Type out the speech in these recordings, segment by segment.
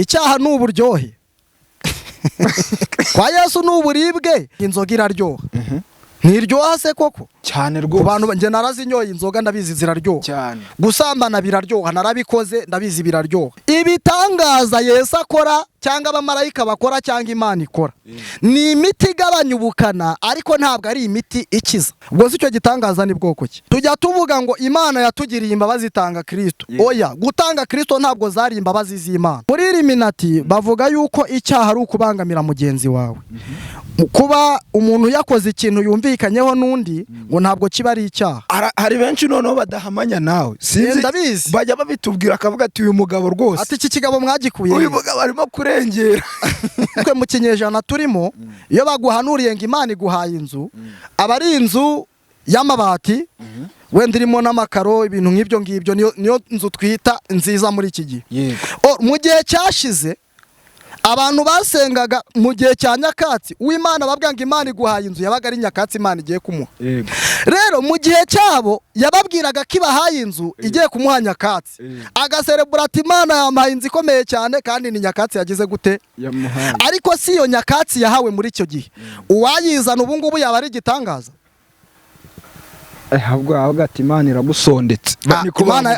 Icyaha ni uburyohe. Kwa Yesu ni uburibwe, inzoga iraryoha. Ntiryoha se koko cyane rwose. Abantu nge narazinyoye inzoga ndabizi ziraryoha cyane. Gusambana biraryoha, narabikoze ndabizi biraryoha. Ibitangaza Yesu akora cyangwa abamarayika bakora cyangwa Imana ikora ni imiti igabanya ubukana, ariko ntabwo ari imiti ikiza. Ubwo icyo gitangaza ni bwoko ki? Tujya tuvuga ngo Imana yatugiriye imbabazi itanga Kristo. Oya, gutanga Kristo ntabwo zari imbabazi z'Imana. Muri Illuminati bavuga yuko icyaha ari ukubangamira mugenzi wawe. Kuba umuntu yakoze ikintu yumvikanyeho n'undi ngo ntabwo kiba ari icyaha. Hari benshi noneho badahamanya nawe. Sinzi ndabizi. Bajya babitubwira akavuga ati uyu mugabo rwose. Ati iki kigabo mwagikuye. Uyu mugabo arimo kurengera. Twe mu kinyejana turimo, iyo baguhanuriye ngo Imana iguhaye inzu, aba ari inzu y'amabati, wenda irimo n'amakaro, ibintu nk'ibyo ngibyo, niyo nzu twita nziza muri iki gihe. Mu gihe cyashize abantu basengaga mu gihe cya nyakatsi, uw'Imana babwira ngo Imana iguhaye inzu, yabaga ari nyakatsi Imana igiye kumuha. Rero mu gihe cyabo yababwiraga ko ibahaye inzu igiye kumuha nyakatsi, agaserebura ati Imana yampaye inzu ikomeye cyane kandi ni nyakatsi yagize gute yamuhaye. Ariko si iyo nyakatsi yahawe muri icyo gihe, uwayizana ubu ngubu yaba ari igitangaza. Ahubwo ati Imana iragusondetse.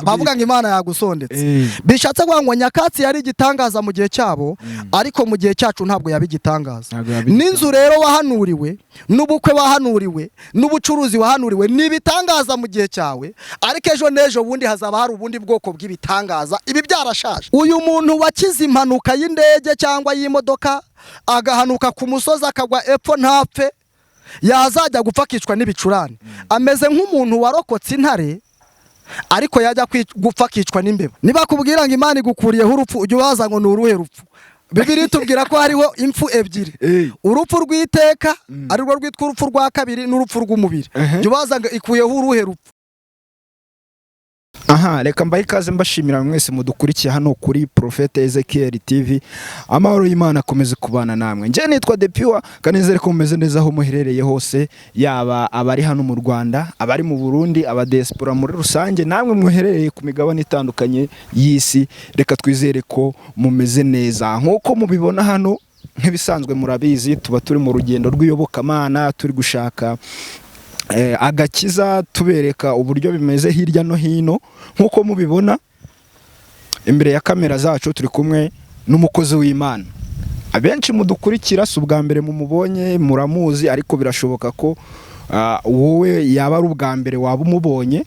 Bavuga ngo Imana yagusondetse. Bishatse kuvuga ngo nyakatsi yari igitangaza mu gihe cyabo, ariko mu gihe cyacu ntabwo yabigitangaza. N'inzu rero wahanuriwe, n'ubukwe wahanuriwe, n'ubucuruzi wahanuriwe nibitangaza mu gihe cyawe, ariko ejo n'ejo bundi hazaba hari ubundi bwoko bw'ibitangaza. Ibi byarashaje. Uyu muntu wakize impanuka y'indege cyangwa y'imodoka agahanuka ku musozi akagwa epfo ntapfe, yazajya gupfa akicwa n'ibicurane, ameze nk'umuntu warokotse intare ariko yajya gupfa akicwa n'imbeba. Niba kubwira ngo Imana igukuriyeho urupfu, ujye ubaza ngo ni uruhe rupfu. Bibiliya itubwira ko hariho impfu ebyiri, urupfu rw'iteka ari rwo rwitwa urupfu rwa kabiri, n'urupfu rw'umubiri. Ujye ubaza ngo ikuyeho uruhe rupfu. Aha, reka mbaye ikaze mbashimira mwese mudukurikiye hano kuri Prophet Ezekiel TV. Amahoro y'Imana akomeze kubana namwe. Nje nitwa Rev.Pr, kanezere ko mumeze neza aho muherereye hose, yaba abari hano mu Rwanda, abari mu Burundi, abadiaspora muri rusange, namwe muherereye ku migabane itandukanye y'isi. Reka twizere ko mumeze neza. Nkuko mubibona hano, nk'ibisanzwe murabizi, tuba turi mu rugendo rw'iyobokamana, turi gushaka agakiza, tubereka uburyo bimeze hirya no hino. Nkuko mubibona imbere ya kamera zacu turi kumwe n'umukozi w'Imana. Abenshi mudukurikira si ubwa mbere mumubonye, muramuzi, ariko birashoboka ko wowe yaba ari ubwa mbere waba umubonye.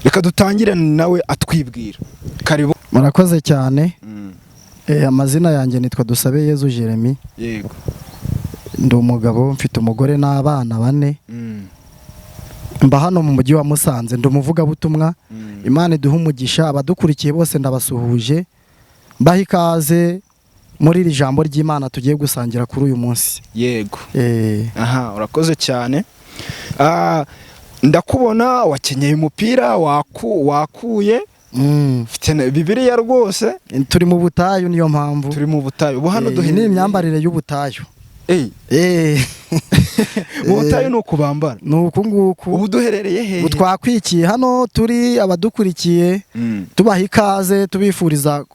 Reka dutangire nawe atwibwira. Karibu. Murakoze cyane. Amazina yanjye nitwa Dusabeyezu Jeremy. Yego. Ndi umugabo, mfite umugore n'abana 4. Mba hano mu mujyi wa Musanze, ndi umuvugabutumwa. Imana iduha umugisha, abadukurikiye bose ndabasuhuje, mbaha ikaze muri iri jambo ry'Imana tugiye gusangira kuri uyu munsi. Yego. Aha, urakoze cyane. Ndakubona wakenyeye umupira wakuye. Mfite Bibiliya rwose. Turi mu butayu, niyo mpamvu. Turi mu butayu. Ubu hano duhene imyambarire y'ubutayu. Mu butayu nuko bambara. Nuko nguko. Ubu duherereye he? Twakwikiye hano turi abadukurikiye, tubaha ikaze, tubifuriza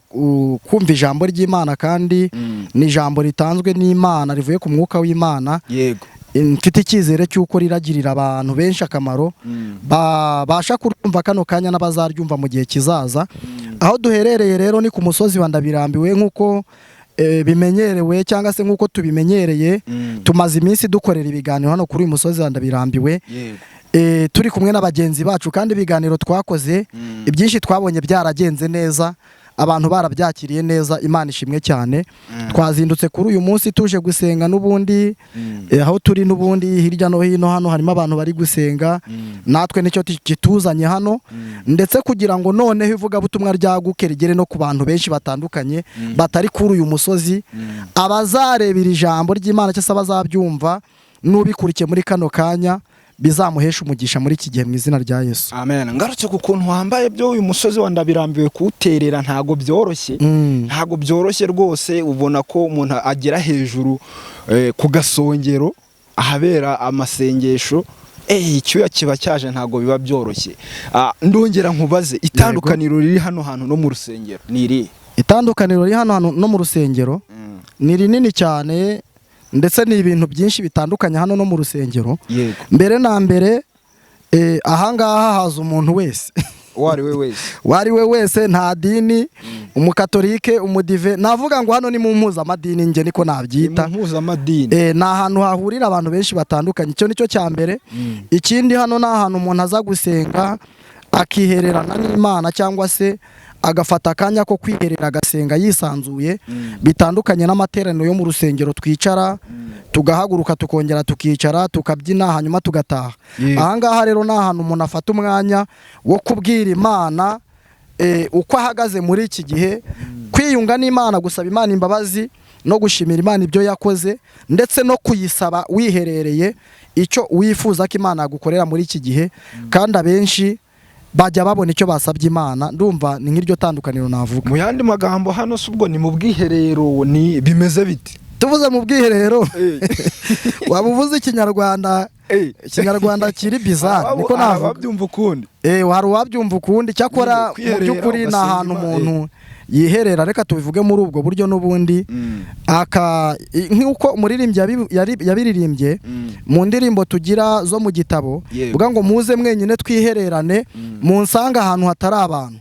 kumva ijambo ry'Imana, kandi ni ijambo ritanzwe n'Imana, rivuye ku mwuka w'Imana. Yego. Mfite icyizere cy'uko riragirira abantu benshi akamaro, babasha kurumva kano kanya n'abazaryumva mu gihe kizaza. Aho duherereye rero ni ku musozi wa Ndabirambiwe, nk'uko bimenyerewe cyangwa se nk'uko tubimenyereye. Tumaze iminsi dukorera ibiganiro hano kuri uyu musozi wa Ndabirambiwe, turi kumwe n'abagenzi bacu, kandi ibiganiro twakoze ibyinshi twabonye byaragenze neza, abantu barabyakiriye neza. Imana ishimwe cyane. Twazindutse kuri uyu munsi tuje gusenga n'ubundi, aho turi n'ubundi hirya no hino hano harimo abantu bari gusenga, natwe nicyo kituzanye hano, ndetse kugira ngo noneho ivugabutumwa ryaguke rigere no ku bantu benshi batandukanye batari kuri uyu musozi, abazarebera ijambo ry'Imana cyangwa se abazabyumva n'ubikurikiye muri kano kanya, bizamuhesha umugisha muri iki gihe mu izina rya Yesu. Amen. Ngarutse ku kuntu wambaye byo, uyu musozi wa Ndabirambiwe kuwuterera ntago byoroshye. Ntago byoroshye rwose. Ubona ko umuntu agera hejuru ku gasongero ahabera amasengesho. Icyuya kiba cyaje ntago biba byoroshye. Ndongera nkubaze, itandukaniro riri hano hantu no mu rusengero ni iri? itandukaniro riri hano no mu rusengero ni rinini cyane, ndetse ni ibintu byinshi bitandukanye hano no mu rusengero. Mbere na mbere ahangaha haza umuntu wese wari we wese, nta dini, umukatolike, umudive, navuga ngo hano ni mu mpuzamadini, nge niko nabyita. Ni ahantu hahurira abantu benshi batandukanye, icyo nicyo cya mbere. Ikindi hano ni ahantu umuntu aza gusenga akihererana n'Imana, cyangwa se agafata akanya ko kwiherera agasenga yisanzuye, bitandukanye n'amateraniro yo mu rusengero twicara tugahaguruka tukongera tukicara tukabyina hanyuma tugataha. Ahangaha rero ni ahantu umuntu afata umwanya wo kubwira Imana uko ahagaze muri iki gihe, kwiyunga n'Imana, gusaba Imana imbabazi no gushimira Imana ibyo yakoze, ndetse no kuyisaba wiherereye icyo wifuza ko Imana yagukorera muri iki gihe. Kandi abenshi bajya babona icyo basabye Imana. Ndumva ni nk'iryo tandukaniro navuga. Mu yandi magambo hano subwo ni mu bwiherero, ni bimeze biti? Tuvuze mu bwiherero waba uvuze ikinyarwanda kiri bizarre, niko navuga. Wabyumva ukundi? Hari uwabyumva ukundi. Cyakora mu by'ukuri ni ahantu umuntu yiherera, reka tubivuge muri ubwo buryo n'ubundi. Nk'uko umuririmbyi yabiririmbye mu ndirimbo tugira zo mu gitabo, vuga ngo muze mwenyine twihererane mu nsanga ahantu hatari abantu.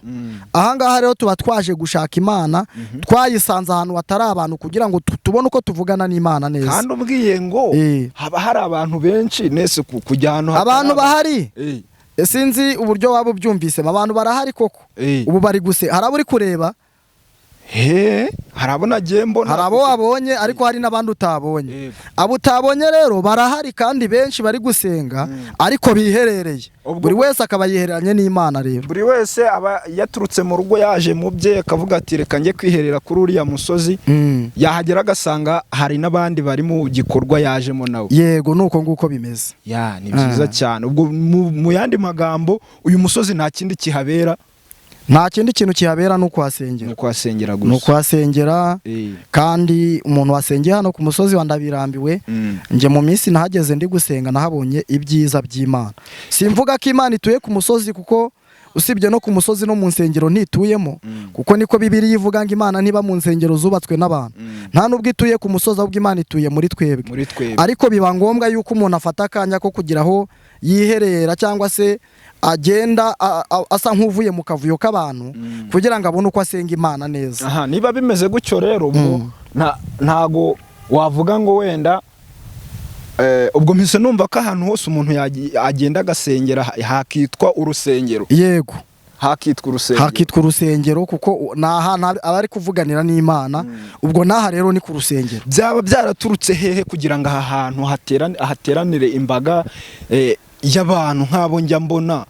Ahangaha rero tuba twaje gushaka Imana, twayisanze ahantu hatari abantu kugira ngo tubone uko tuvugana n'Imana neza. Kandi ubwiye ngo haba hari abantu benshi nese kujya ahantu abantu bahari. Sinzi uburyo waba ubyumvisemo, abantu barahari koko. Ubu bari hari abo uri kureba, harabona jembo, hari abo wabonye, ariko hari n'abandi utabonye. Abo utabonye rero barahari, kandi benshi bari gusenga ariko biherereye. Buri wese akaba yihereranye n'Imana. Rero buri wese aba yaturutse mu rugo yaje mu bye, akavuga ati reka njye kwiherera kuri uriya musozi. Yahagera agasanga hari n'abandi bari mu gikorwa yajemo nawe. Yego, nuko nguko bimeze. Ni byiza cyane. Ubwo mu yandi magambo uyu musozi nta kindi kihabera? Nta kindi kintu kihabera, no kuhasengera. No kuhasengera. Kandi umuntu wasengeye hano ku musozi wa Ndabirambiwe, nje mu minsi nahageze ndi gusenga nahabonye ibyiza by'Imana. Simvuga ko Imana ituye ku musozi, kuko usibye no ku musozi no mu nsengero ntituyemo, kuko niko Bibiliya ivuga ngo Imana ntiba mu nsengero zubatswe n'abantu. Nta nubwo ituye ku musozi, ahubwo Imana ituye muri twebwe. Ariko biba ngombwa yuko umuntu afata akanya ko kugira aho yiherera, cyangwa se agenda asa nk'uvuye mu kavuyo k'abantu, kugira ngo abone uko asenga Imana neza. Niba bimeze gutyo rero, ntago wavuga ngo wenda ubwo mpise numva ko ahantu hose umuntu agenda agasengera hakitwa urusengero. Yego, hakitwa urusengero, kuko ni ahantu aba ari kuvuganira n'Imana. Ubwo n'aha rero ni ku rusengero. Byaba byaraturutse hehe kugira ngo aha hantu hateranire imbaga y'abantu nk'abo njya mbona?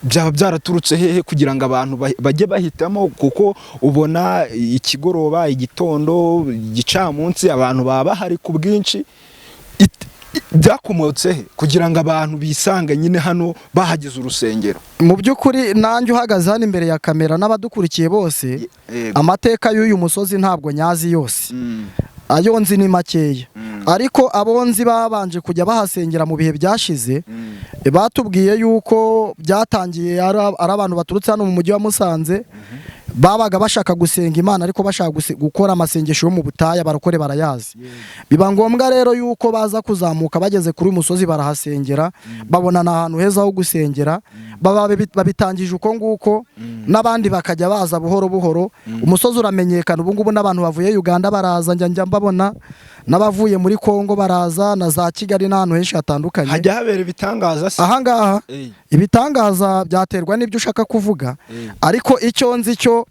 Byaba byaraturutse hehe kugira ngo abantu bajye bahitamo? Kuko ubona ikigoroba, igitondo, igicamunsi abantu baba bahari ku bwinshi. Byakomotse he kugira ngo abantu bisange nyine hano bahagize urusengero? Mu by'ukuri nanjye uhagaze hano imbere ya kamera n'abadukurikiye bose, amateka y'uyu musozi ntabwo nyazi yose. Ayo nzi ni makeya, ariko abonzi babanje kujya bahasengera mu bihe byashize batubwiye yuko byatangiye ari abantu baturutse hano mu mujyi wa Musanze, babaga bashaka gusenga Imana, ariko bashaka gukora amasengesho yo mu butaya, barokore barayazi. Biba ngombwa rero yuko baza kuzamuka, bageze kuri uyu musozi barahasengera, babona ahantu heza ho gusengera, babitangije uko nguko, n'abandi bakajya baza buhoro buhoro. Umusozi uramenyekana ubu ngubu, n'abantu bavuye Uganda baraza, njya mbabona, n'abavuye muri Kongo baraza, na za Kigali n'ahantu henshi hatandukanye. Hajya habera ibitangaza se? Ahangaha ibitangaza byaterwa n'ibyo ushaka kuvuga, ariko icyo nzi cyo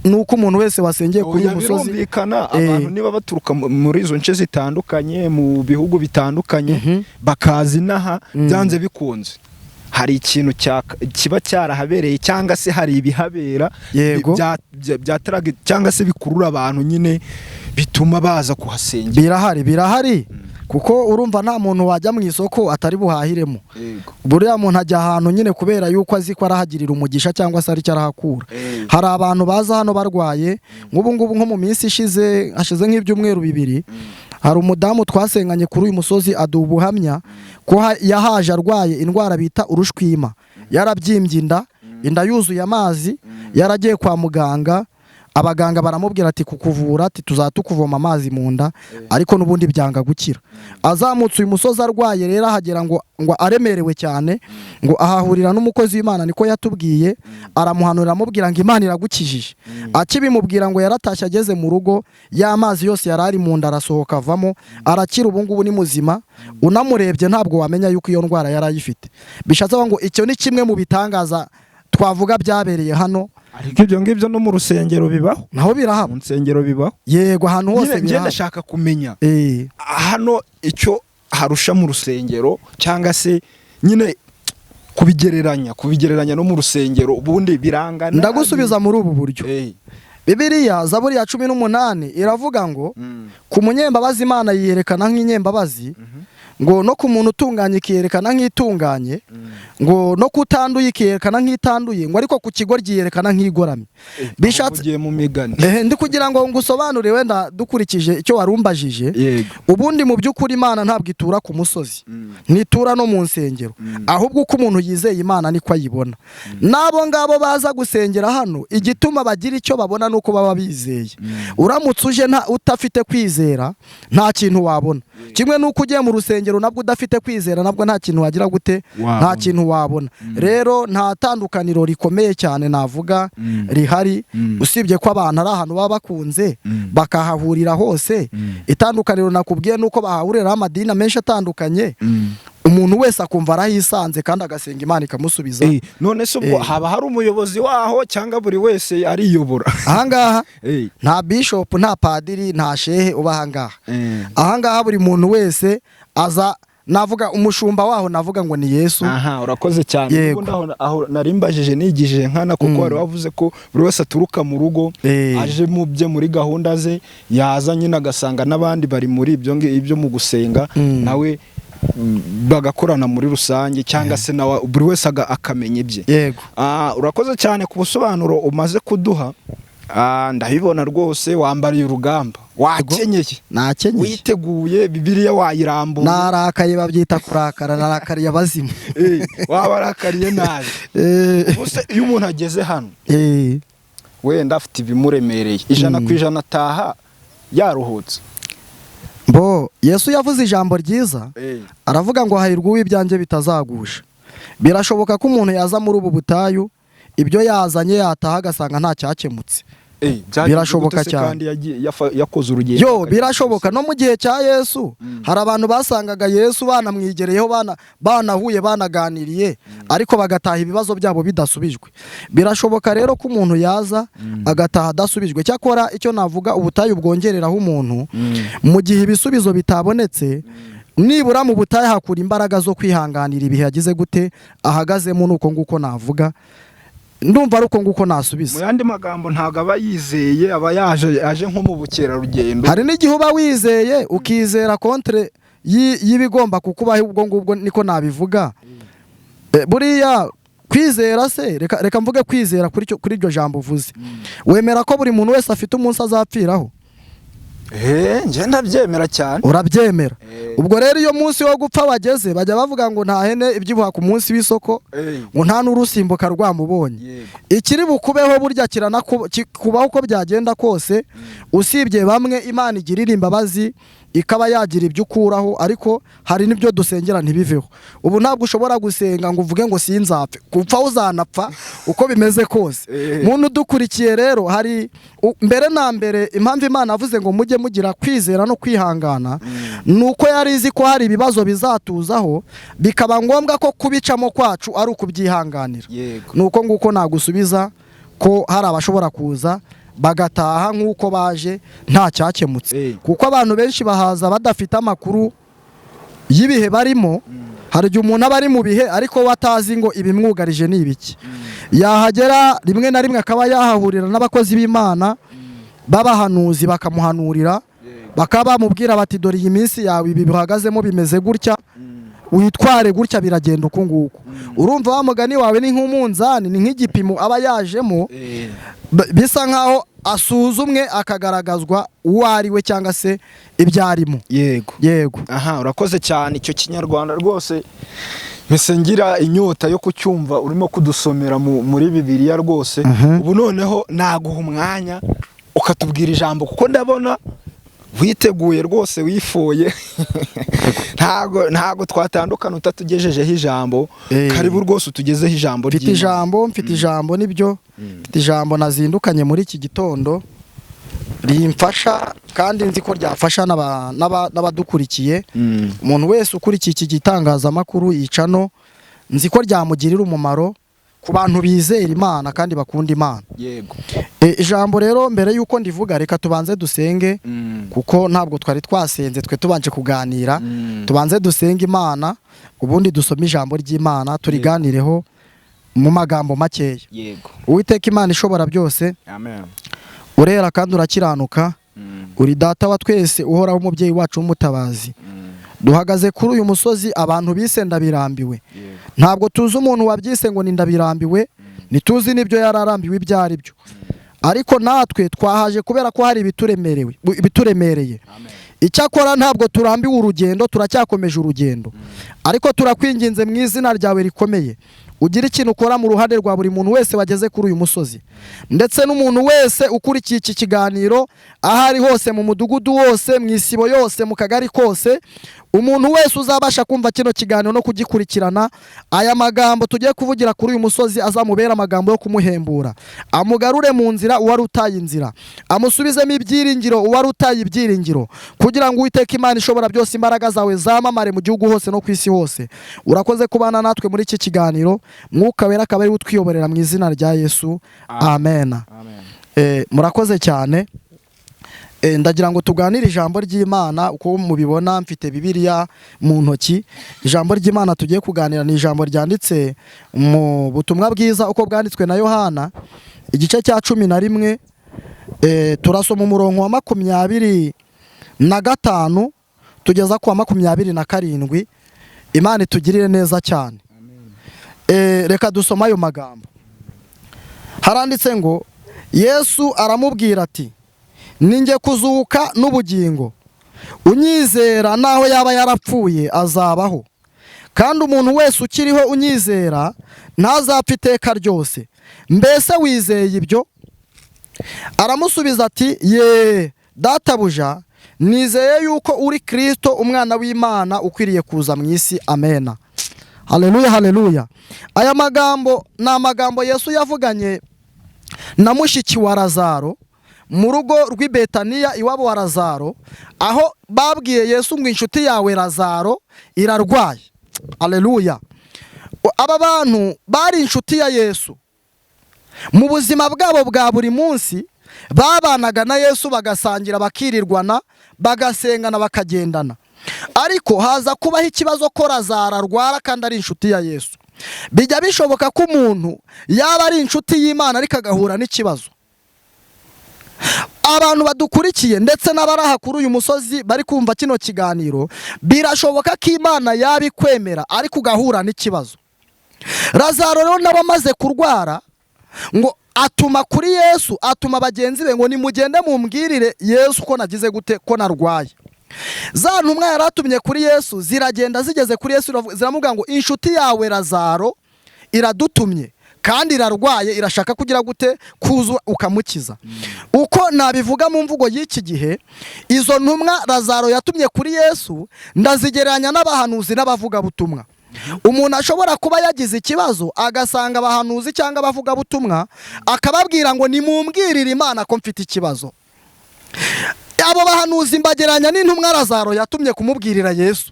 nuko umuntu wese wasengeye kuri uyu musozi, birumvikana abantu niba baturuka muri izo nce zitandukanye, mu bihugu bitandukanye, bakazi naha, byanze bikunze hari ikintu kiba cyarahabereye, cyangwa se hari ibihabera byataraga, cyangwa se bikurura abantu nyine bituma baza kuhasengera. Birahari kuko urumva nta muntu wajya mu isoko atari buhahiremo. Buriya muntu ajya ahantu nyine kubera yuko azi ko arahagirira umugisha, cyangwa se ari cyo arahakura. Hari abantu baza hano barwaye, nk'ubu ngubu nko mu minsi ishize, hashize nk'ibyumweru 2, hari umudamu twasenganye kuri uyu musozi aduha ubuhamya ko yahaje arwaye indwara bita urushwima, yarabyimbye inda yuzuye amazi, yaragiye kwa muganga, abaganga baramubwira ati kukuvura ati tuzatukuvoma amazi mu nda ariko n'ubundi byanga gukira. Azamutse uyu musozi arwaye rero ahagera ngo aremerewe cyane ngo ahahurira n'umukozi w'Imana niko yatubwiye, aramuhanura amubwira ngo Imana iragukijije. Akibimubwira ngo yaratashye ageze mu rugo y'amazi yose yarari mu nda arasohoka avamo arakira, ubu ngubu ni muzima, unamurebye ntabwo wamenya yuko iyo ndwara yarayifite. Bishatse ngo icyo ni kimwe mu bitangaza twavuga byabereye hano. Ariko ibyo ngibyo no mu rusengero bibaho, naho birahaba, mu nsengero bibaho, yego ahantu hose birahaba. Ndashaka kumenya hano icyo harusha mu rusengero cyangwa se nyine kubigereranya no mu rusengero ubundi birangana. Ndagusubiza muri ubu buryo. Bibiliya Zaburi ya 18 iravuga ngo ku munyembabazi Imana yiyerekana nk'inyembabazi, ngo no ku muntu utunganye ikiyerekana nk'itunganye, ngo no kutanduye ikiyerekana nk'itanduye, ngo ariko ku kigo ryiyerekana nk'igoramye. Bishatse mu migani ndi kugira ngo ngusobanure wenda dukurikije icyo warumbajije. Ubundi mu by'ukuri Imana ntabwo itura ku musozi, ntitura no mu nsengero, ahubwo uko umuntu yizeye Imana niko ayibona. Nabo ngabo baza gusengera hano igituma bagira icyo babona nuko baba bizeye. Uramutse uje utafite kwizera nta kintu wabona. Kimwe nuko ugiye mu rusengero nabwo udafite kwizera nabwo nta kintu wagira gute, nta kintu wabona. Rero nta tandukaniro rikomeye cyane navuga rihari, usibye ko abantu ari ahantu baba bakunze bakahahurira hose. Itandukaniro nakubwiye nuko bahahurira amadini menshi atandukanye, umuntu wese akumva arahisanze kandi agasenga Imana ikamusubiza. None se ubwo haba hari umuyobozi waho cyangwa buri wese ariyobora? Ahangaha nta bishop, nta padiri, nta shehe uba ahangaha. Ahangaha buri muntu wese aza, navuga umushumba waho navuga ngo ni Yesu. Urakoze cyane. Aho narimbajije nigije nkana kuko wari wavuze ko buri wese aturuka mu rugo aje mu bye muri gahunda ze, yaza nyine agasanga n'abandi bari muri ibyo mu gusenga, nawe bagakorana muri rusange cyangwa se nawe buri wese akamenya ibye. Yego. Urakoze cyane ku busobanuro umaze kuduha. Ndabibona rwose wambariye urugamba, wakenyeye, nakenyeye, witeguye, Bibiliya wayirambuye. Narakaye babyita kurakara, narakariye abazimu. Wabarakariye nabi. Gusa iyo umuntu ageze hano wenda afite ibimuremereye, 100% ataha yaruhutse. Yesu yavuze ijambo ryiza, aravuga ngo hahirwa uw'ibyanjye bitazagusha. Birashoboka ko umuntu yaza muri ubu butayu ibyo yazanye yataha agasanga nta cyakemutse. Birashoboka cyane. Yakoze urugendo. Birashoboka no mu gihe cya Yesu hari abantu basangaga Yesu banamwigereyeho, banahuye, banaganiriye, ariko bagataha ibibazo byabo bidasubijwe. Birashoboka rero ko umuntu yaza agataha adasubijwe. Cyakora icyo navuga, ubutayu bwongereraho umuntu mu gihe ibisubizo bitabonetse, nibura mu butayu hakura imbaraga zo kwihanganira ibihe yagize gute ahagazemo. Nuko nguko navuga, ndumva aruko nguko nasubiza. Mu yandi magambo ntago aba yizeye, aba yaje nko mu bukerarugendo. Hari n'igihe uba wizeye ukizera kontre y'ibigomba kukubaho, ubwo ngubwo niko nabivuga. Buriya kwizera se, reka mvuge kwizera kuri iryo jambo uvuze. Wemera ko buri muntu wese afite umunsi azapfiraho? Nje ndabyemera cyane. Urabyemera? Ubwo rero iyo munsi wo gupfa wageze bajya bavuga ngo nta hene ibyibuha ku munsi w'isoko, ngo nta n'urusimbuka rwamubonye. Ikiri bukubeho burya kubaho uko byagenda kose, usibye bamwe Imana igirira imbabazi ikaba yagira ibyo ukuraho, ariko hari n'ibyo dusengera ntibiveho. Ubu ntabwo ushobora gusenga ngo uvuge ngo sinzapfe, kupfa uzanapfa uko bimeze kose. Muntu dukurikiye rero, hari mbere na mbere impamvu Imana avuze ngo mujye mugira kwizera no kwihangana, nuko yari izi ko hari ibibazo bizatuzaho, bikaba ngombwa ko kubicamo kwacu ari ukubyihanganira. Nuko nguko nagusubiza ko hari abashobora kuza bagataha nk'uko baje nta cyakemutse. Kuko abantu benshi bahaza badafite amakuru y'ibihe barimo. Hari igihe umuntu aba ari mu bihe ariko watazi ngo ibimwugarije ni ibiki. Yahagera rimwe na rimwe akaba yahahurira n'abakozi b'Imana b'abahanuzi bakamuhanurira, bakaba bamubwira bati dore iyi minsi yawe ibi bihagazemo bimeze gutya, witware gutya, biragenda uko nguko. Urumva wa mugani wawe ni nk'umunzani, ni nk'igipimo aba yajemo, bisa nkaho asuzumwe akagaragazwa uwo ari we cyangwa se ibyarimo. Yego. Urakoze cyane. Icyo kinyarwanda rwose mpese ngira inyota yo kucyumva urimo kudusomera muri Bibiliya rwose. Ubu noneho naguha umwanya ukatubwira ijambo kuko ndabona witeguye rwose wifoye. ntago twatandukana utatugejejeho ijambo. Karibu rwose utugezeho ijambo ry'Imana. Mfite ijambo nibyo. Mfite ijambo nazindukanye muri iki gitondo rimfasha kandi nzi ko ryafasha n'abadukurikiye. Umuntu wese ukurikiye iki gitangazamakuru yicano nzi ko ryamugirira umumaro ku bantu bizera Imana kandi bakunda Imana. Yego. Ijambo rero mbere yuko ndivuga reka tubanze dusenge kuko ntabwo twari twasenze twe tubanje kuganira. Tubanze dusenge Imana ubundi dusome ijambo ry'Imana turiganireho mu magambo makeya. Yego. Uwiteka Imana ishobora byose. Amen. Urera kandi urakiranuka. Uri data wa twese uhoraho umubyeyi wacu w'umutabazi. Duhagaze kuri uyu musozi abantu bise Ndabirambiwe. Ntabwo tuzi umuntu wabyise ngo ni Ndabirambiwe, ntituzi n'ibyo yararambiwe ibyo ari byo. Ariko natwe twahaje kubera ko hari ibituremereye. Icyakora ntabwo turambiwe urugendo, turacyakomeje urugendo. Ariko turakwinginze mu izina ryawe rikomeye ugira ikintu ukora mu ruhande rwa buri muntu wese wageze kuri uyu musozi, ndetse n'umuntu wese ukurikiye iki kiganiro ahari hose, mu mudugudu wose, mu isibo yose, mu kagari kose. Umuntu wese uzabasha kumva kino kiganiro no kugikurikirana, aya magambo tugiye kuvugira kuri uyu musozi azamubera amagambo yo kumuhembura, amugarure mu nzira uwari utaye inzira, amusubizemo ibyiringiro uwari utaye ibyiringiro, kugira ngo Uwiteka Imana ishobora byose imbaraga zawe zamamare mu gihugu hose no ku isi hose. Urakoze kubana natwe muri iki kiganiro, Mwuka Wera akaba ari utwiyoborera mu izina rya Yesu. Amen. Murakoze cyane. Ndagira ngo tuganire ijambo ry'Imana uko mubibona. Mfite Bibiliya mu ntoki. Ijambo ry'Imana tugiye kuganira ni ijambo ryanditse mu butumwa bwiza uko bwanditswe na Yohana igice cya 11. Turasoma umurongo wa 25 tugeza ku wa 27. Imana itugirire neza cyane. Reka dusoma ayo magambo. Haranditse ngo Yesu aramubwira ati, ninjye kuzuka n'ubugingo, unyizera naho yaba yarapfuye azabaho, kandi umuntu wese ukiriho unyizera ntazapfa iteka ryose. Mbese wizeye ibyo? Aramusubiza ati, ye databuja, nizeye yuko uri Kristo umwana w'Imana ukwiriye kuza mu isi. Amen. Haleluya, haleluya. Aya magambo ni amagambo Yesu yavuganye na mushiki wa Lazaro mu rugo rw'i Betaniya iwabo wa Lazaro, aho babwiye Yesu ngo inshuti yawe Lazaro irarwaye. Haleluya. Aba bantu bari inshuti ya Yesu mu buzima bwabo bwa buri munsi. Babanaga na Yesu, bagasangira, bakirirwana, bagasengana, bakagendana. Ariko haza kubaho ikibazo ko Lazaro arwara kandi ari inshuti ya Yesu. Bijya bishoboka ko umuntu yaba ari inshuti y'Imana ariko agahura n'ikibazo. Abantu badukurikiye ndetse n'abaraha kuri uyu musozi bari kumva kino kiganiro, birashoboka ko Imana yabikwemera ariko ugahura n'ikibazo. Lazaro rero n'abamaze kurwara ngo atuma kuri Yesu, atuma bagenzi be ngo nimugende mumbwirire Yesu ko nagize gute, ko narwaye. Za ntumwa yaratumye kuri Yesu ziragenda, zigeze kuri Yesu ziramubwira ngo inshuti yawe Lazaro iradutumye kandi irarwaye, irashaka kugira gute, kuza ukamukiza. Uko nabivuga mu mvugo y'iki gihe, izo ntumwa Lazaro yatumye kuri Yesu ndazigereranya n'abahanuzi n'abavuga butumwa. Umuntu ashobora kuba yagize ikibazo agasanga abahanuzi cyangwa abavuga butumwa, akababwira ngo nimumbwirire Imana ko mfite ikibazo. Abo bahanuzi mbageranya n'intumwa Lazaro yatumye kumubwirira Yesu.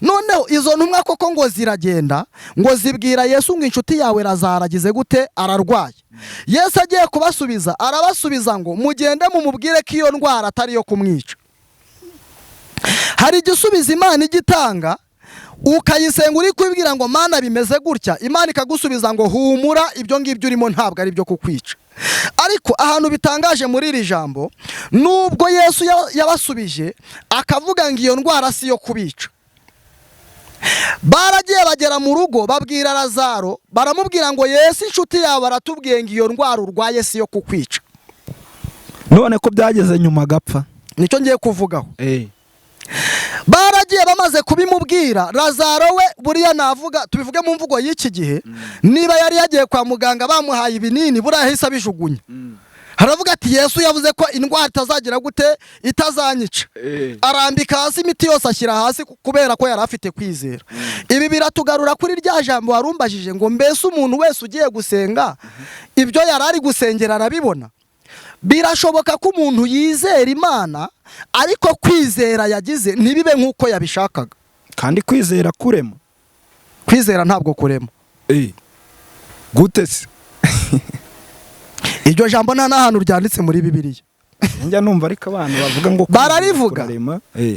Noneho izo ntumwa koko ngo ziragenda, ngo zibwira Yesu ngo inshuti yawe Lazaro agize gute, ararwaye. Yesu agiye kubasubiza, arabasubiza ngo mugende mumubwire ko iyo ndwara atari yo kumwica. Hari igisubizo Imana igitanga, ukayisenga uri kwibwira ngo Mana bimeze gutya, Imana ikagusubiza ngo humura, ibyo ngibyo urimo ntabwo ari byo kukwica. Ariko ahantu bitangaje muri iri jambo, nubwo Yesu yabasubije akavuga ngo iyo ndwara si yo kubica, baragiye bagera mu rugo babwira Lazaro, baramubwira ngo Yesu inshuti yawe aratubwiye ngo iyo ndwara urwaye si yo kukwica. None ko byageze nyuma gapfa, nicyo ngiye kuvugaho. baragiye bamaze kubimubwira. Lazaro we buriya navuga tubivuge mu mvugo y'iki gihe, niba yari yagiye kwa muganga bamuhaye ibinini buriya yahise abijugunya. Haravuga ati Yesu yavuze ko indwara itazagira gute, itazanyica. Arambika hasi imiti yose ashyira hasi kubera ko yari afite kwizera. Ibi biratugarura kuri rya jambo warumbajije ngo mbese umuntu wese ugiye gusenga ibyo yari ari gusengera arabibona. Birashoboka ko umuntu yizera Imana ariko kwizera yagize ntibibe nk'uko yabishakaga. Kandi kwizera kurema, kwizera ntabwo kurema. Gute se? Iryo jambo nta n'ahantu ryanditse muri Bibiliya. Njya numva ariko abantu bavuga ngo bararivuga.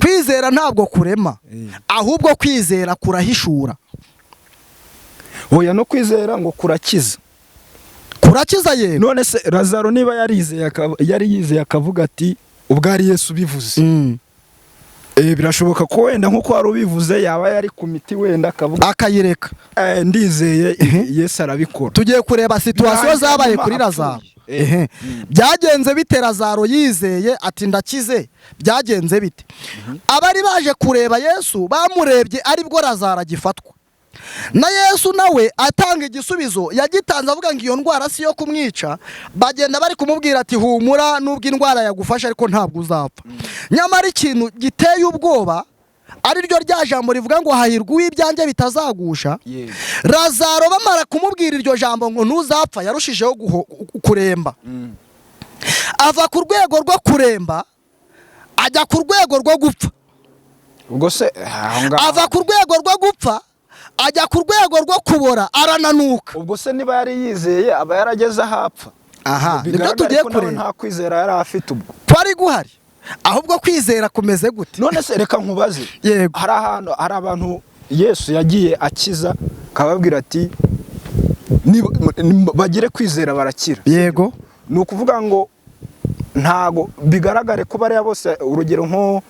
Kwizera ntabwo kurema, ahubwo kwizera kurahishura. Oya, no kwizera ngo kurakiza. Kurakiza yewe. None se Lazaro niba yari yizeye akavuga ati ubwo ari Yesu bivuze, birashoboka ko wenda nkuko wari ubivuze yaba yari ku miti wenda akavuga akayireka. Ndizeye Yesu arabikora. Tugiye kureba situasiyo zabaye kuri Lazaro. Byagenze bite Lazaro yizeye ati ndakize? Byagenze bite? Abari baje kureba Yesu bamurebye aribwo Lazaro agifatwa. Na Yesu nawe atanga igisubizo yagitanze avuga ngo iyo ndwara si yo kumwica. Bagenda bari kumubwira ati humura nubwo indwara yagufasha ariko ntabwo uzapfa. Nyamara ikintu giteye ubwoba ari ryo rya jambo rivuga ngo hahirwa uw'ibyanjye bitazagusha. Lazaro bamara kumubwira iryo jambo ngo ntuzapfa yarushijeho kuremba. Ava ku rwego rwo kuremba ajya ku rwego rwo gupfa. Ubwo se ava ku rwego rwo gupfa ajya ku rwego rwo kubora arananuka. Ubwo se niba yari yizeye aba yarageze ahapfa. Nibyo tugiye kureba. Nta kwizera yari afite ubwo. Twari guhari. Ahubwo kwizera kumeze gute? None se reka nkubaze. Yego. Hari abantu Yesu yagiye akiza kababwira ati bagire kwizera barakira. Yego. Ni ukuvuga ngo ntago bigaragare ko bari bose, urugero nko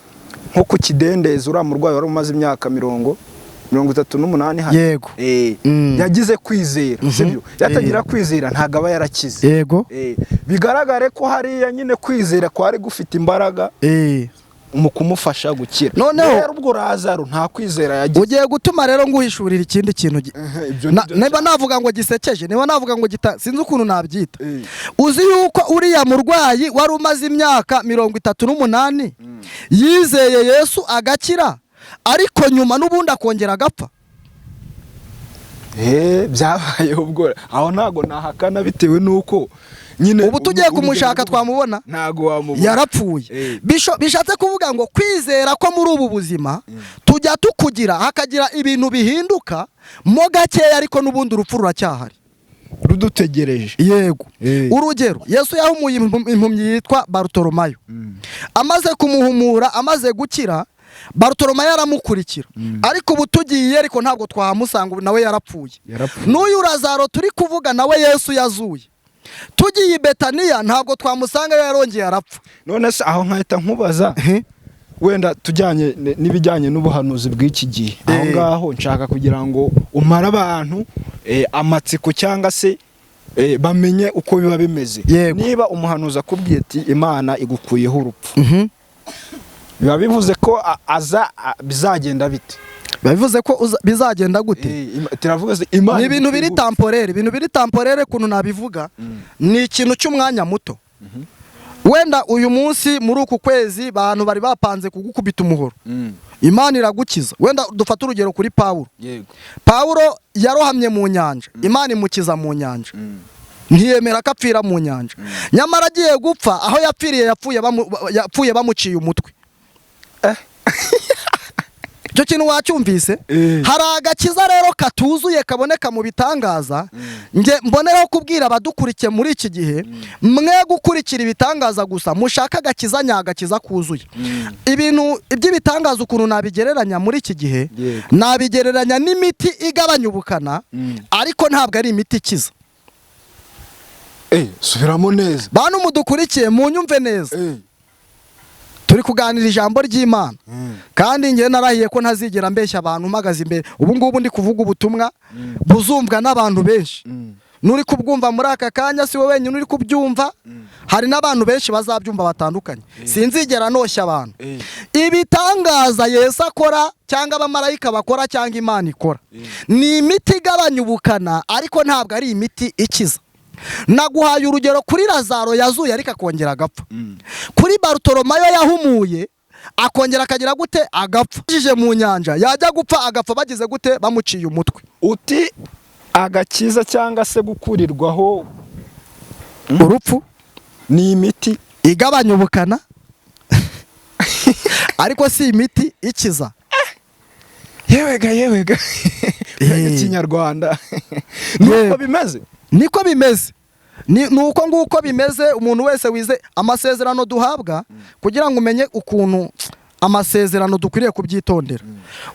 ku kidendezi uriya murwayi wari umaze imyaka 38 hano. Yego. Yagize kwizera, sibyo? Yatagira kwizera ntago aba yarakize. Yego. Bigaragare ko hariya nyine kwizera kwari gufite imbaraga mu kumufasha gukira. Noneho ubwo Lazaro nta kwizera yagize. Ugiye gutuma rero nguhishurira ikindi kintu. Niba navuga ngo gisekeje, niba navuga ngo sinzi ukuntu nabyita. Uzi yuko uriya murwayi wari umaze imyaka 38 yizeye Yesu agakira, ariko nyuma n'ubundi akongera agapfa. Byabaye ubwo aho ntago nahakana bitewe nuko nyine ubu tugiye kumushaka twamubona ntago wamubona, yarapfuye. Bishatse kuvuga ngo kwizera ko muri ubu buzima tujya tukugira hakagira ibintu bihinduka mo gakeya, ariko n'ubundi urupfu ruracyahari rudutegereje. Yego. Urugero, Yesu yahumuye impumyi yitwa Barutolomayo. Amaze kumuhumura, amaze gukira, Barutolomayo yaramukurikira. Ariko ubu tugiye ariko ntabwo twahamusanga, nawe yarapfuye. N'uyu Lazaro turi kuvuga nawe Yesu yazuye. Tugiye i Betaniya ntabwo twamusanga, yarongeye arapfa. None se aho nkahita nkubaza wenda tujyanye n'ibijyanye n'ubuhanuzi bw'iki gihe. Aho ngaho nshaka kugira ngo umara abantu amatsiko cyangwa se bamenye uko biba bimeze. Niba umuhanuzi akubwiye ati Imana igukuyeho urupfu, biba bivuze ko bizagenda bite? Bivuze ko bizagenda gute? Turavuga Imana ni ibintu biri temporere. Ibintu biri temporere kuntu nabivuga ni ikintu cy'umwanya muto. Wenda uyu munsi muri uku kwezi abantu bari bapanze kugukubita umuhoro, Imana iragukiza. Wenda dufata urugero kuri Pawulo. Pawulo yarohamye mu nyanja, Imana imukiza mu nyanja. Ntiyemera ko apfira mu nyanja. Nyamara agiye gupfa, aho yapfiriye yapfuye bamuciye umutwe. Icyo kintu wacyumvise? Hari agakiza rero katuzuye kaboneka mu bitangaza. Nge mboneraho kubwira abadukurikiye muri iki gihe, mwe gukurikira ibitangaza gusa, mushaka agakiza nyagakiza kuzuye. Ibintu by'ibitangaza ukuntu nabigereranya muri iki gihe, nabigereranya n'imiti igabanya ubukana, ariko ntabwo ari imiti ikiza. Subiramo neza. Bantu mudukurikiye munyumve neza. Turi kuganira ijambo ry'Imana. Kandi nge narahiye ko ntazigera mbeshya abantu mpagaze imbere. Ubu ngubu ndi kuvuga ubutumwa buzumvwa n'abantu benshi. nuri kubwumva muri aka kanya si wowe wenyine uri kubyumva, hari n'abantu benshi bazabyumva batandukanye. Sinzigera noshya abantu. Ibitangaza Yesu akora cyangwa abamarayika bakora cyangwa Imana ikora ni imiti igabanya ubukana, ariko ntabwo ari imiti ikiza. Naguhaye urugero kuri Lazaro yazuye ariko akongera agapfa. Kuri Barutolomayo yahumuye akongera akagira gute agapfa. Yije mu nyanja yajya gupfa agapfa bagize gute bamuciye umutwe. Uti agakiza cyangwa se gukurirwaho urupfu ni imiti igabanya ubukana ariko si imiti ikiza. Yewega Kinyarwanda nuko bimeze, niko bimeze, nuko nguko bimeze. Umuntu wese wize amasezerano duhabwa kugira ngo umenye ukuntu amasezerano dukwiriye kubyitondera.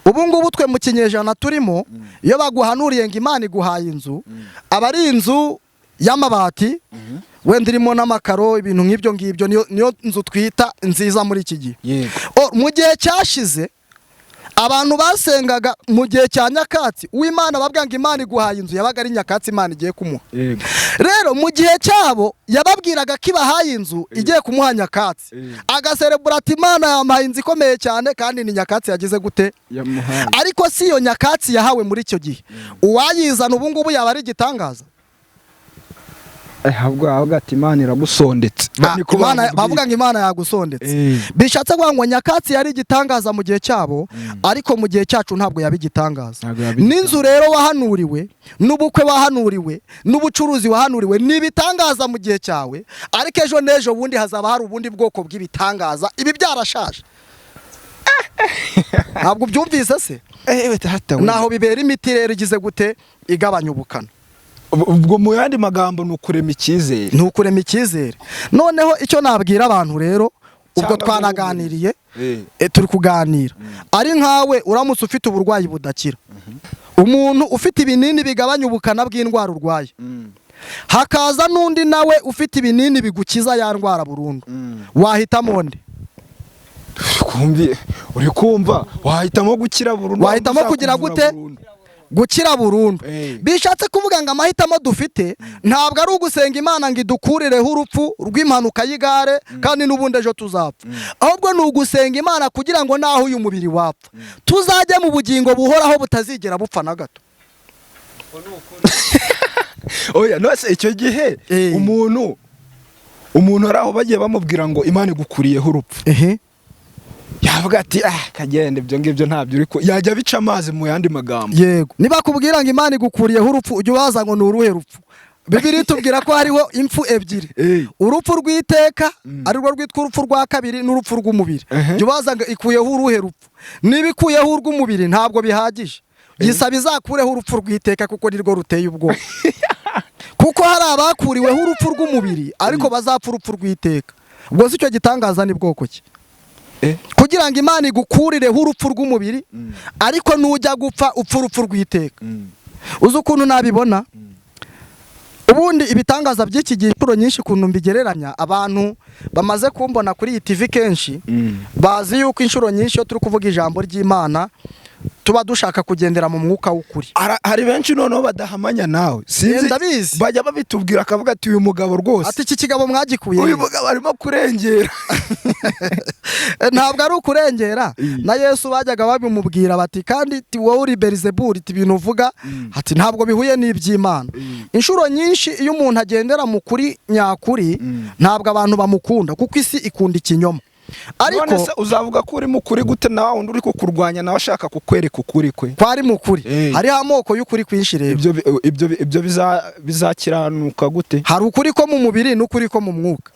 Ubu ngubu twe mu kinyejana turimo, iyo baguhanuriye ngo Imana iguhaye inzu, aba ari inzu y'amabati wenda irimo n'amakaro, ibintu nk'ibyo ngibyo, niyo nzu twita nziza muri iki gihe. Mu gihe cyashize abantu basengaga mu gihe cya nyakatsi uw'Imana babwira ngo Imana iguhaye inzu, yabaga ari nyakatsi Imana igiye kumuha. Rero mu gihe cyabo yababwiraga ko ibahaye inzu igiye kumuha nyakatsi, agaserebura ati Imana yampaye inzu ikomeye cyane kandi ni nyakatsi yagize gute yamuhaye. Ariko si iyo nyakatsi yahawe muri icyo gihe. Uwayizana ubu ngubu yaba ari igitangaza. Ahubwo ati Imana iragusondetse. Bavuga ngo Imana yagusondetse. Bishatse kuvuga ngo nyakatsi yari igitangaza mu gihe cyabo, ariko mu gihe cyacu ntabwo yabigitangaza. N'inzu rero wahanuriwe, n'ubukwe wahanuriwe, n'ubucuruzi wahanuriwe ni ibitangaza mu gihe cyawe, ariko ejo n'ejo bundi hazaba hari ubundi bwoko bw'ibitangaza. Ibi byarashaje. Ntabwo byumvise se? Naho bibera imiti rero igize gute igabanya ubukana. Ubwo mu yandi magambo nukurema icyizere. Nukurema icyizere. Noneho icyo nabwira abantu rero, ubwo twanaganiriye, turi kuganira. Ari nkawe uramutse ufite uburwayi budakira. Umuntu ufite ibinini bigabanya ubukana bw'indwara urwaye. Hakaza n'undi nawe ufite ibinini bigukiza ya ndwara burundu. Wahitamo nde? Uri kumva wahitamo gukira burundu. Wahitamo kugira gute? Gukira burundu. Bishatse kuvuga ngo amahitamo dufite ntabwo ari ugusenga Imana ngo idukurireho urupfu rw'impanuka y'igare kandi n'ubundi ejo tuzapfa. Ahubwo ni ugusenga Imana kugira ngo naho uyu mubiri wapfa tuzajye mu bugingo buhoraho butazigera bupfa na gato. Oya nose icyo gihe umuntu araho bagiye bamubwira ngo Imana igukuriyeho urupfu. Yavuga ati kagende ibyo ngibyo ntabyo uriko yajya bica amazi mu yandi magambo. Yego, niba kubwira ngo Imana igukuriyeho urupfu ujye waza ngo ni uruhe rupfu. Bibiliya itubwira ko hariho impfu ebyiri, urupfu rw'iteka ari rwo rwitwa urupfu rwa kabiri, n'urupfu rw'umubiri. Ujye waza ngo ikuyeho uruhe rupfu. Niba ikuyeho urw'umubiri ntabwo bihagije, gisaba izakureho urupfu rw'iteka kuko nirwo ruteye ubwoba. Kuko hari abakuriweho urupfu rw'umubiri ariko bazapfa urupfu rw'iteka. Ubwo si icyo gitangaza ni bwoko ki? Kugira ngo Imana igukurireho urupfu rw'umubiri ariko nujya gupfa upfa urupfu rw'iteka. Uzi ukuntu nabibona? Ubundi ibitangaza by'iki gihe inshuro nyinshi ukuntu mbigereranya, abantu bamaze kumbona kuri iyi TV kenshi bazi yuko inshuro nyinshi iyo turi kuvuga ijambo ry'Imana tuba dushaka kugendera mu mwuka w'ukuri. Hari benshi noneho badahamanya nawe, sinzi bajya babitubwira akavuga ati uyu mugabo rwose, ati iki kigabo mwagikuye, uyu mugabo arimo kurengera. Ntabwo ari ukurengera. Na Yesu bajyaga babimubwira bati kandi wowe uri Beelzebuli, ibintu uvuga ati ntabwo bihuye n'iby'Imana. Inshuro nyinshi iyo umuntu agendera mu kuri nyakuri ntabwo abantu bamukunda kuko isi ikunda ikinyoma. Ariko uzavuga ko uri mukuri gute nawe undi uri kukurwanya nawe ashaka kukwereka ukuri kwe? Kwari mukuri. Hari amoko y'ukuri kwinshi rero. Ibyo bizakiranuka gute? Hari ukuri ko mu mubiri n'ukuri ko mu mwuka.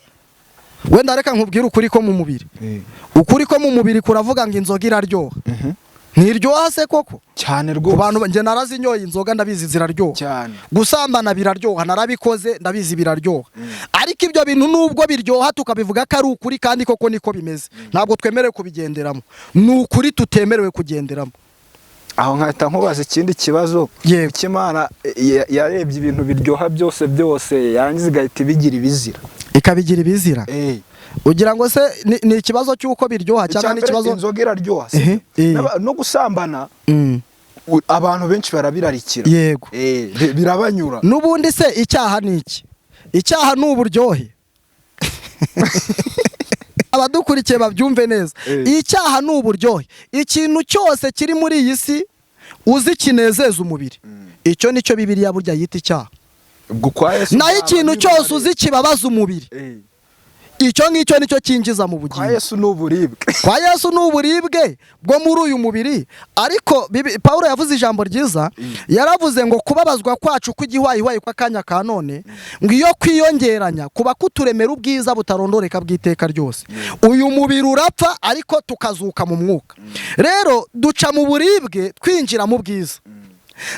Wenda reka nkubwire ukuri ko mu mubiri. Ukuri ko mu mubiri kuravuga ngo inzoga iraryoha. Ntiryoha se koko? Cyane rwose. Kubantu nje narazinyoye inzoga ndabizi ziraryoha. Cyane. Gusambana biraryoha, narabikoze ndabizi biraryoha. Ariko ibyo bintu nubwo biryoha tukabivuga ko ari ukuri kandi koko niko bimeze. Ntabwo twemerewe kubigenderamo. N'ukuri tutemerewe kugenderamo. Aho nkahita nkubaza ikindi kibazo. Imana yarebye ibintu biryoha byose yangiza igahita bigira ibizira. Ikabigira ibizira. Ugira ngo se ni ikibazo cy'uko biryoha cyangwa ni ikibazo inzoga iraryoha no gusambana abantu benshi barabirarikira. Yego. Birabanyura. Nubundi se icyaha ni iki? Icyaha ni uburyohe. Abadukurikiye babyumve neza. Icyaha ni uburyohe. Ikintu cyose kiri muri iyi si uzi kinezeza umubiri, icyo nicyo Bibiliya burya yita icyaha. Naho ikintu cyose uzi kibabaza umubiri, icyo ngicyo nicyo kinjiza mu bugingo. Kwa Yesu n'uburibwe. Kwa Yesu n'uburibwe bwo muri uyu mubiri. Ariko Pawulo yavuze ijambo ryiza, yaravuze ngo kubabazwa kwacu kw'igihwayihwayi kw'akanya ka none, ngo iyo kwiyongeranya kuba kuturemera ubwiza butarondoreka bw'iteka ryose. Uyu mubiri urapfa ariko tukazuka mu mwuka. Rero duca mu buribwe twinjira mu bwiza,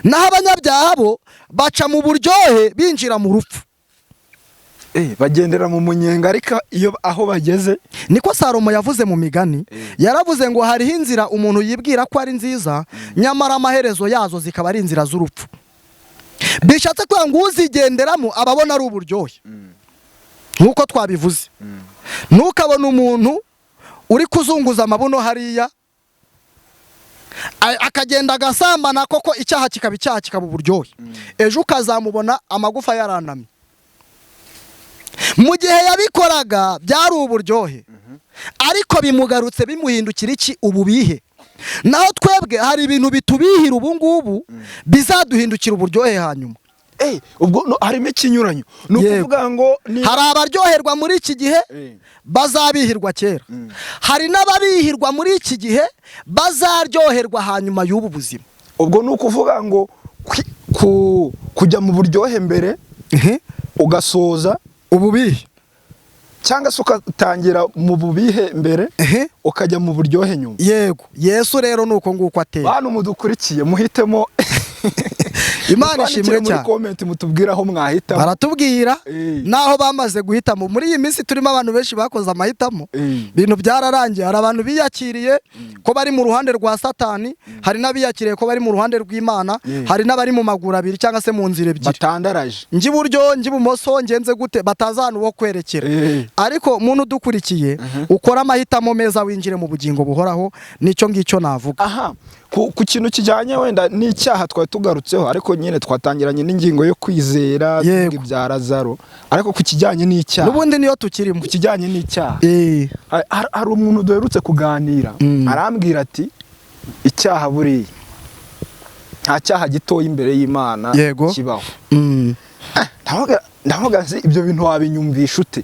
naho abanyabyaha bo baca mu buryohe binjira mu rupfu. Bagendera mu munyenga, ariko iyo aho bageze niko Salomo yavuze mu migani. Yaravuze ngo hariho inzira umuntu yibwira ko ari nziza, nyamara amaherezo yazo zikaba ari inzira z'urupfu. Bishatse kuvuga ngo uzigenderamo ababona ari uburyohe, nk'uko twabivuze. Ntukabona umuntu uri kuzunguza amabuno hariya akagenda agasambana, koko icyaha kikaba uburyohe. Ejo ukazamubona amagufa yaranamye. Mu gihe yabikoraga byari uburyohe, ariko bimugarutse bimuhindukira iki? Ububihe. Naho twebwe hari ibintu bitubihira ubu ngubu bizaduhindukira uburyohe hanyuma. Ubwo harimo ikinyuranyo. Ni ukuvuga ngo hari abaryoherwa muri iki gihe bazabihirwa kera, hari n'ababihirwa muri iki gihe bazaryoherwa hanyuma y'ubu buzima. Ubwo ni ukuvuga ngo kujya mu buryohe mbere ugasoza ububihe, cyangwa se ukatangira mu bubihe mbere ukajya mu buryohe nyuma. Yego, Yesu rero nuko nguko ateye. Bantu mudukurikiye muhitemo. Imana ishimwe cyane. Muri comment mutubwira aho mwahitamo. Baratubwira naho bamaze guhitamo. Muri iyi minsi turimo abantu benshi bakoze amahitamo, ibintu byararangiye. Hari abantu biyakiriye ko bari mu ruhande rwa Satani, hari n'abiyakiriye ko bari mu ruhande rw'Imana, hari n'abari mu maguru abiri cyangwa se mu nzira ebyiri batandaraje, njye iburyo njye ibumoso, ngenze gute, batazana uwo kwerekera. Ariko umuntu udukurikiye ukora amahitamo meza winjire mu bugingo buhoraho, nicyo ngicyo navuga. Ku kintu kijyanye wenda n'icyaha twari tugarutseho, ariko nyine twatangiranye n'ingingo yo kwizera ibya Lazaro, ariko ku kijyanye n'icyaha n'ubundi niyo tukirimo. Ku kijyanye n'icyaha hari umuntu duherutse kuganira, arambwira ati icyaha buriya nta cyaha gitoya imbere y'Imana kibaho. Ndavuga nzi ibyo bintu wabinyumvisha ute?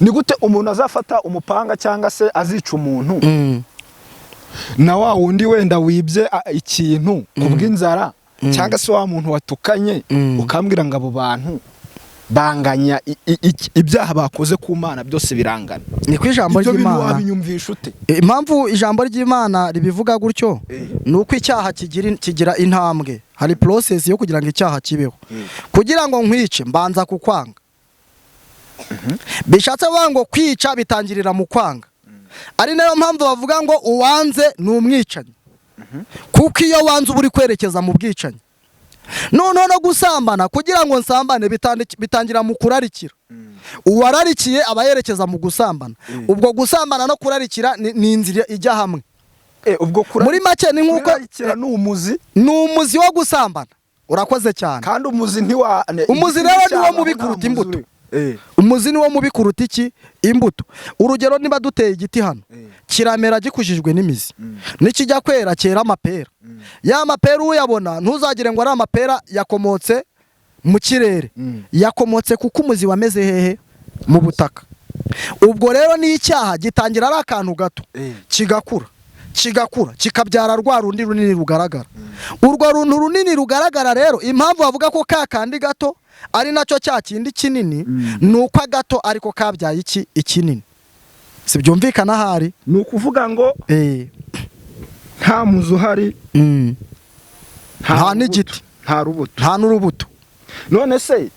Ni gute umuntu azafata umupanga cyangwa se azica umuntu na wa wundi wenda wibye ikintu kubw'inzara, cyangwa se wa muntu watukanye ukambwira ngo abo bantu banganya ibyaha bakoze ku Mana byose birangana? Ni ku ijambo ry'Imana. Wabinyumvisha ute? Impamvu ijambo ry'Imana ribivuga gutyo ni uko icyaha kigira intambwe, hari process yo kugira ngo icyaha kibeho. Kugira ngo nkwice mbanza kukwanga. Bishatse kuvuga ngo kwica bitangirira mu kwanga. Ari nayo mpamvu bavuga ngo uwanze ni umwicanyi, kuko iyo wanze uba uri kwerekeza mu bwicanyi. Noneho no gusambana, kugira ngo nsambane bitangira mu kurarikira. Uwararikiye aba yerekeza mu gusambana. Ubwo gusambana no kurarikira ni inzira ijya hamwe. Muri make ni nk'uko ni umuzi wo gusambana. Urakoze cyane. Kandi umuzi rero niwo mubi kuruta imbuto. Umuzi niwo mubi kuruta iki? Imbuto. Urugero, niba duteye igiti hano kiramera gikujijwe n'imizi, nikijya kwera cyera amapera. Ya mapera uyabona ntuzagire ngo ari amapera yakomotse mu kirere, yakomotse kuko umuzi wameze hehe? Mu butaka. Ubwo rero ni icyaha gitangira ari akantu gato, kigakura kikabyara rwa rundi runini rugaragara. Urwo runtu runini rugaragara rero, impamvu bavuga ko ka kandi gato ari nacyo cya kindi kinini, nuko agato ariko kabyaye ikinini. Si byumvikana hari? Ni ukuvuga ngo nta muzi uhari, nta n'igiti, nta n'urubuto. None se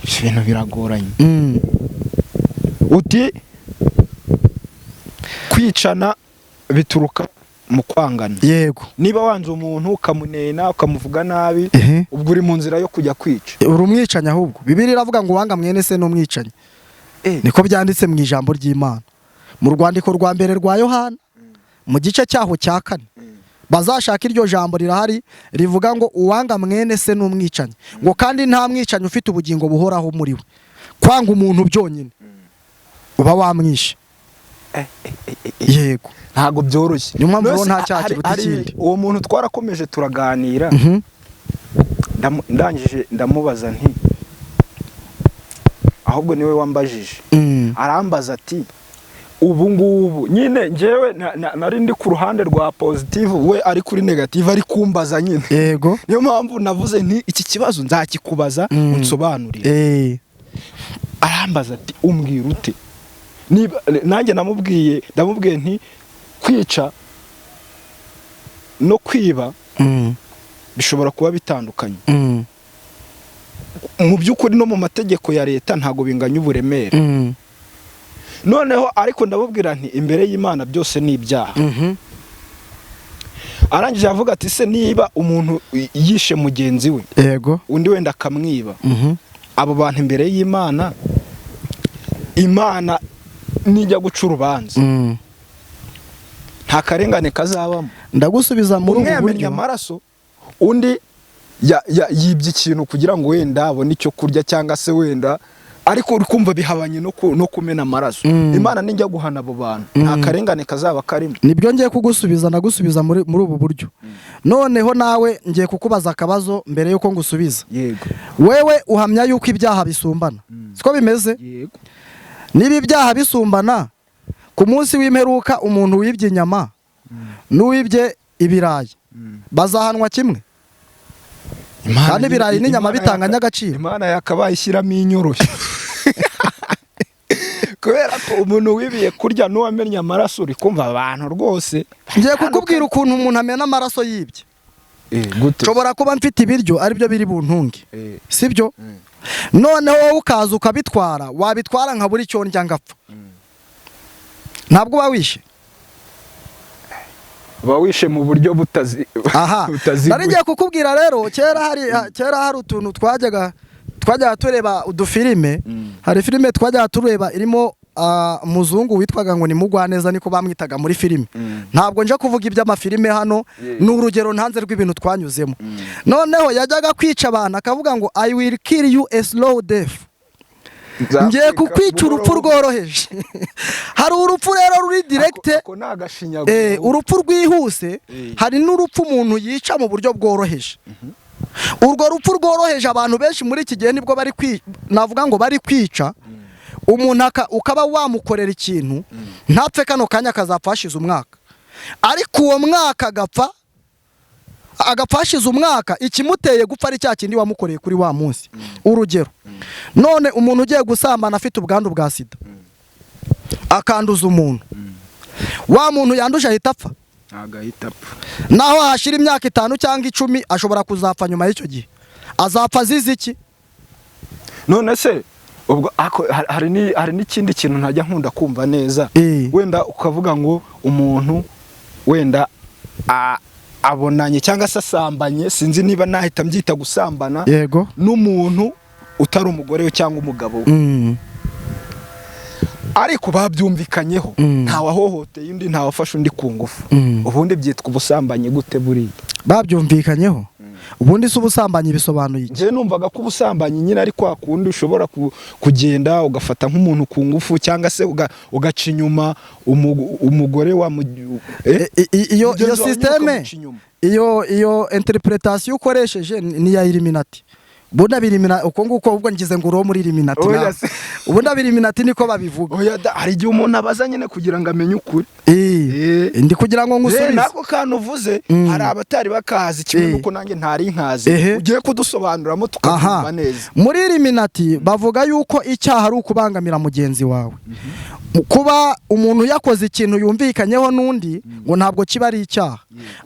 ibintu biragoranye. Uti kwicana bituruka mu kwangana. Yego. Niba wanze umuntu ukamunena ukamuvuga nabi, ubwo uri mu nzira yo kujya kwica. Uri umwicanyi ahubwo. Bibiliya iravuga ngo wanga mwene se n'umwicanyi. Niko byanditse mu ijambo ry'Imana. Mu rwandiko rwa mbere rwa Yohana, mu gice cyaho cya 4, bazashaka iryo jambo rirahari rivuga ngo uwanga mwene se n'umwicanyi, ngo kandi nta mwicanyi ufite ubugingo buhoraho muri we. Kwanga umuntu byonyine uba wamwishe. Yego, ntago byoroshye. niyo mpamvu nta cyaha kiruta ikindi. Uwo muntu twarakomeje turaganira, ndangije ndamubaza nti ahubwo niwe wambajije. Arambaza ati ubu ngubu nyine njyewe nari ndi ku ruhande rwa positive, we ari kuri negative, ari kumbaza nyine. Yego, niyo mpamvu navuze nti iki kibazo nzakikubaza unsobanurire. Arambaza ati umbwira ute? Nanjye ndamubwiye nti kwica no kwiba bishobora kuba bitandukanye. Mu by'ukuri no mu mategeko ya leta ntago binganya uburemere. Noneho ariko ndabubwira nti imbere y'Imana byose ni ibyaha. Arangije avuga ati se niba umuntu yishe mugenzi we, yego, undi wenda akamwiba, abo bantu imbere y'Imana, Imana nijya guca urubanza nta karengane kazabamo. Ndagusubiza muri ubu buryo. Amaraso undi yibye ikintu kugira ngo wenda abone icyo kurya cyangwa se wenda, ariko uri kumva bihabanye no kumena amaraso. Imana nijya guhana abo bantu nta karengane kazaba karimo. Nibyo ngiye kugusubiza, nagusubiza muri ubu buryo. Noneho nawe ngiye kukubaza akabazo mbere yuko ngusubiza. Yego, wewe uhamya yuko ibyaha bisumbana, siko bimeze? yego. Niba ibyaha bisumbana, ku munsi w'imperuka umuntu wibye inyama n'uwibye ibirayi bazahanwa kimwe? Kandi ibirayi n'inyama bitanganya agaciro. Imana yakabaye ishyiramo inyoroshyo. Kubera ko umuntu wibiye kurya n'uwamennye amaraso, uri kumva abantu rwose. Ngiye kukubwira ukuntu umuntu amena amaraso yibye. Gute? Nshobora kuba mfite ibiryo aribyo biri buntunge, sibyo? Noneho wowe ukaza ukabitwara, wabitwara nka buri cyo ndya ngapfa. Ntabwo uba wishe. Uba wishe mu buryo butazi. Aha, nari ngiye kukubwira rero, kera hari utuntu twajyaga tureba udufilime. Hari filime twajyaga tureba irimo muzungu witwaga ngo ni Mugwaneza, niko bamwitaga muri filime. Ntabwo nje kuvuga iby'amafilime hano, ni urugero ntanze rw'ibintu twanyuzemo. Noneho yajyaga kwica abantu akavuga ngo I will kill you a slow death. Ngiye kukwica urupfu rworoheje. Hari urupfu rero ruri direct, urupfu rwihuse, hari n'urupfu umuntu yica mu buryo bworoheje. Urwo rupfu rworoheje abantu benshi muri iki gihe nibwo navuga ngo bari kwica. Umuntu ukaba wamukorera ikintu ntapfe kano kanya akazapfashiza umwaka, ariko uwo mwaka agapfashiza umwaka, ikimuteye gupfa ari cya kindi wamukoreye kuri wa munsi. Urugero, none umuntu ugiye gusambana afite ubwandu bwa sida akanduza umuntu, wa muntu yanduje ahita apfa. Naho hashira imyaka 5 cyangwa 10 ashobora kuzapfa nyuma y'icyo gihe. Azapfa azize iki? None se ubwo hari n'ikindi kintu ntajya nkunda kumva neza. Wenda ukavuga ngo umuntu wenda abonanye cyangwa se asambanye, sinzi niba nahita mbyita gusambana, yego, n'umuntu utari umugore we cyangwa umugabo we. Ariko babyumvikanyeho, nta wahohoteye undi, nta wafashe undi ku ngufu. Ubundi byitwa ubusambanyi gute buriya? Babyumvikanyeho. Ubundi se ubusambanyi bisobanuye iki? Nje numvaga ko ubusambanyi nyine ari kwa kundi ushobora kugenda ugafata nk'umuntu ku ngufu cyangwa se ugaca inyuma umugore wa iyo systeme, iyo interpretation ukoresheje ni ya Illuminati. Bunda birimina uko nguko, ubwo ngize ngo uro muri Illuminati. Ubunda Illuminati niko babivuga. Oya, hari igihe umuntu abaza nyine kugira ngo amenye ukuri. Ndi kugira ngo ngusubize. Nako kantu uvuze, hari abatari bakazi kimwe nuko nanjye ntari nkazi. Ugiye kudusobanuramo tukabyumva neza. Muri Illuminati bavuga yuko icyaha ari ukubangamira mugenzi wawe. Kuba umuntu yakoze ikintu yumvikanyeho n'undi ngo ntabwo kiba ari icyaha,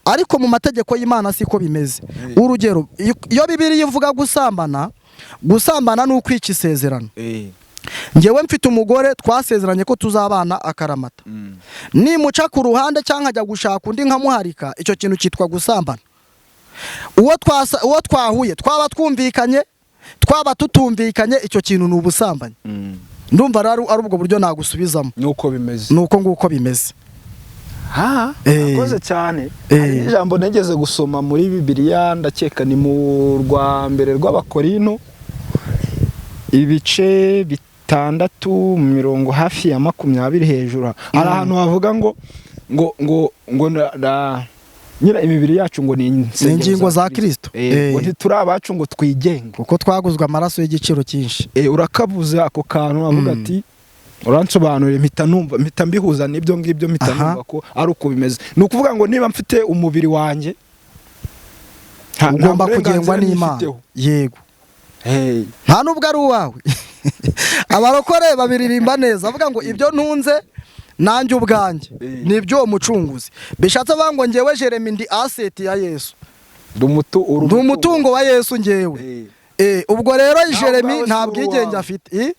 ariko mu mategeko y'Imana siko bimeze. Urugero, iyo Bibiliya ivuga gusambana ni ukwica isezerano. Ngewe mfite umugore twasezeranye ko tuzabana akaramata, nimuca ku ruhande cyangwa ajya gushaka undi nkamuharika, icyo kintu cyitwa gusambana. Uwo twahuye twaba twumvikanye, twaba tutumvikanye, icyo kintu ni ubusambanyi. Ndumva ari ubwo buryo nagusubizamo. Nuko bimeze. Nuko nguko bimeze. akoze cyane. Hari ijambo negeze gusoma muri Bibiliya ndakeka ni mu rwa mbere rw'Abakorinto ibice 6 mirongo hafi ya 20 hejuru. Hari ahantu havuga ngo nyira imibiri yacu ngo ni ingingo za Kristo. Ngo ntituri abacu ngo twigenge kuko twaguzwe amaraso y'igiciro cyinshi. Urakabuze ako kantu avuga ati uransobanurira mpita mbihuza n'ibyo ngibyo mpita numva ko ari uko bimeze. Ni ukuvuga ngo niba mfite umubiri wanjye ugomba kugengwa n'Imana. Yego. Nta nubwo ari uwawe. Abarokore babiririmba neza avuga ngo ibyo ntunze nanjye ubwanjye nibyo umucunguzi. Bishatse avuga ngo ngewe Jeremy ndi asset ya Yesu. Ndi umutungo wa Yesu ngewe. Ubwo rero Jeremy nta bwigenge afite.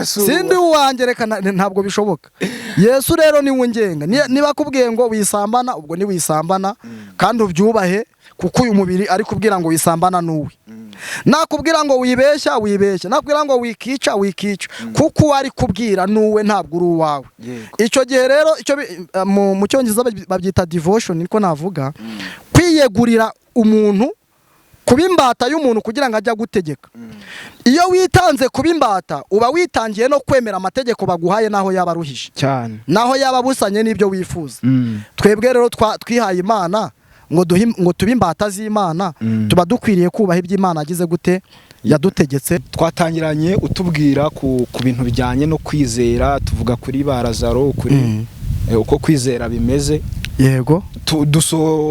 Sindi uwanjye reka ntabwo bishoboka. Yesu rero ni ungenga. Niba kubwiye ngo wisambana ubwo ni wisambana kandi ubyubahe kuko uyu mubiri ari kubwira ngo wisambana n'uwe. Nakubwira ngo wibeshya nakubwira ngo wikica kuko ari kubwira n'uwe ntabwo uri uwawe. Icyo gihe rero icyo mu cyongereza babyita devotion niko navuga, kwiyegurira umuntu kuba imbata y'umuntu kugira ngo ajya gutegeka. Iyo witanze kuba imbata uba witangiye no kwemera amategeko baguhaye naho yaba aruhije cyane, naho yaba busanye n'ibyo wifuza. Twebwe rero twihaye Imana ngo tube imbata z'Imana, tuba dukwiriye kubaha iby'Imana agize gute yadutegetse. Twatangiranye utubwira ku bintu bijyanye no kwizera, tuvuga kuri Barazaro, kuri uko kwizera bimeze. Yego.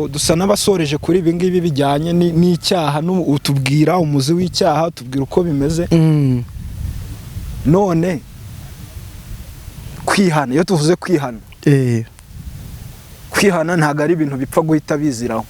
Dusa n'abasoreje kuri ibi ngibi bijyanye n'icyaha, utubwira umuzi w'icyaha, utubwira uko bimeze. None kwihana, iyo tuvuze kwihana, kwihana ntago ari ibintu bipfa guhita biziraho.